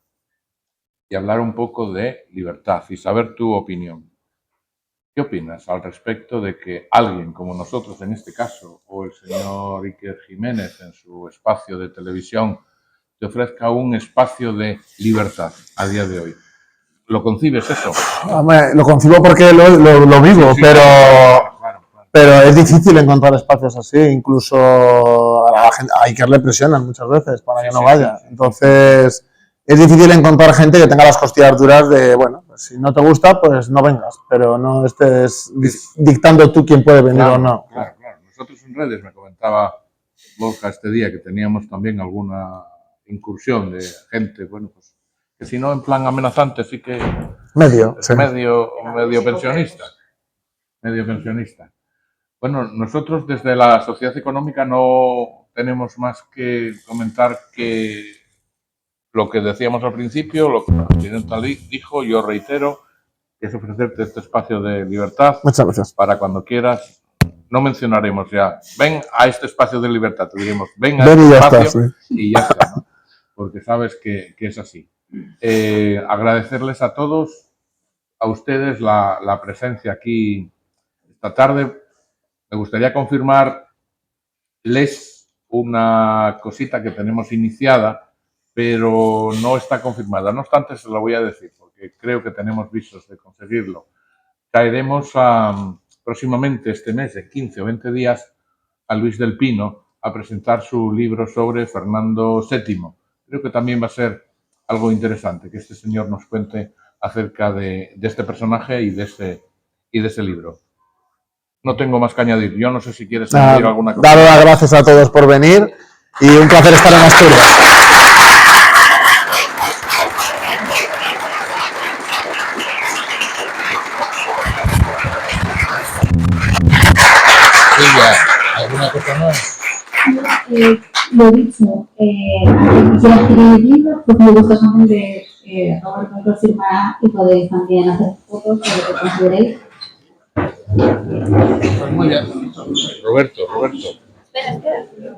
y hablar un poco de libertad y saber tu opinión. ¿Qué opinas al respecto de que alguien como nosotros en este caso, o el señor Iker Jiménez en su espacio de televisión, te ofrezca un espacio de libertad a día de hoy? ¿Lo concibes eso? Lo concibo porque lo vivo, sí, claro. Pero es difícil encontrar espacios así, incluso a la gente, a Iker le presionan muchas veces para que no vaya. Entonces, es difícil encontrar gente que tenga las costillas duras de, bueno, pues si no te gusta, pues no vengas, pero no estés dictando tú quién puede venir o no. Claro. Nosotros en redes, me comentaba Borja este día, que teníamos también alguna incursión de gente, bueno, pues que si no en plan amenazante, sí que... Medio pensionista. Medio pensionista. Bueno, nosotros desde la Sociedad Económica no tenemos más que comentar que lo que decíamos al principio, lo que la presidenta dijo, yo reitero, que es ofrecerte este espacio de libertad. Muchas gracias. Para cuando quieras. No mencionaremos ya, ven a este espacio de libertad, te diremos, ven a este espacio y ya está, ¿no? Porque sabes que es así. Agradecerles a todos, a ustedes la presencia aquí esta tarde. Me gustaría confirmarles una cosita que tenemos iniciada, pero no está confirmada. No obstante, se lo voy a decir, porque creo que tenemos visos de conseguirlo. Caeremos próximamente este mes, en 15 o 20 días, a Luis del Pino a presentar su libro sobre Fernando VII. Creo que también va a ser algo interesante que este señor nos cuente acerca de este personaje y de ese libro. No tengo más que añadir. Yo no sé si quieres añadir alguna cosa. Dar las gracias a todos por venir y un placer estar en Asturias. ¿Alguna cosa más? Lo dicho, quisiera escribir el libro, pues me gusta solamente Roberto lo firmará y podéis también hacer fotos de lo que consideréis. Muy bien. Roberto. Espera.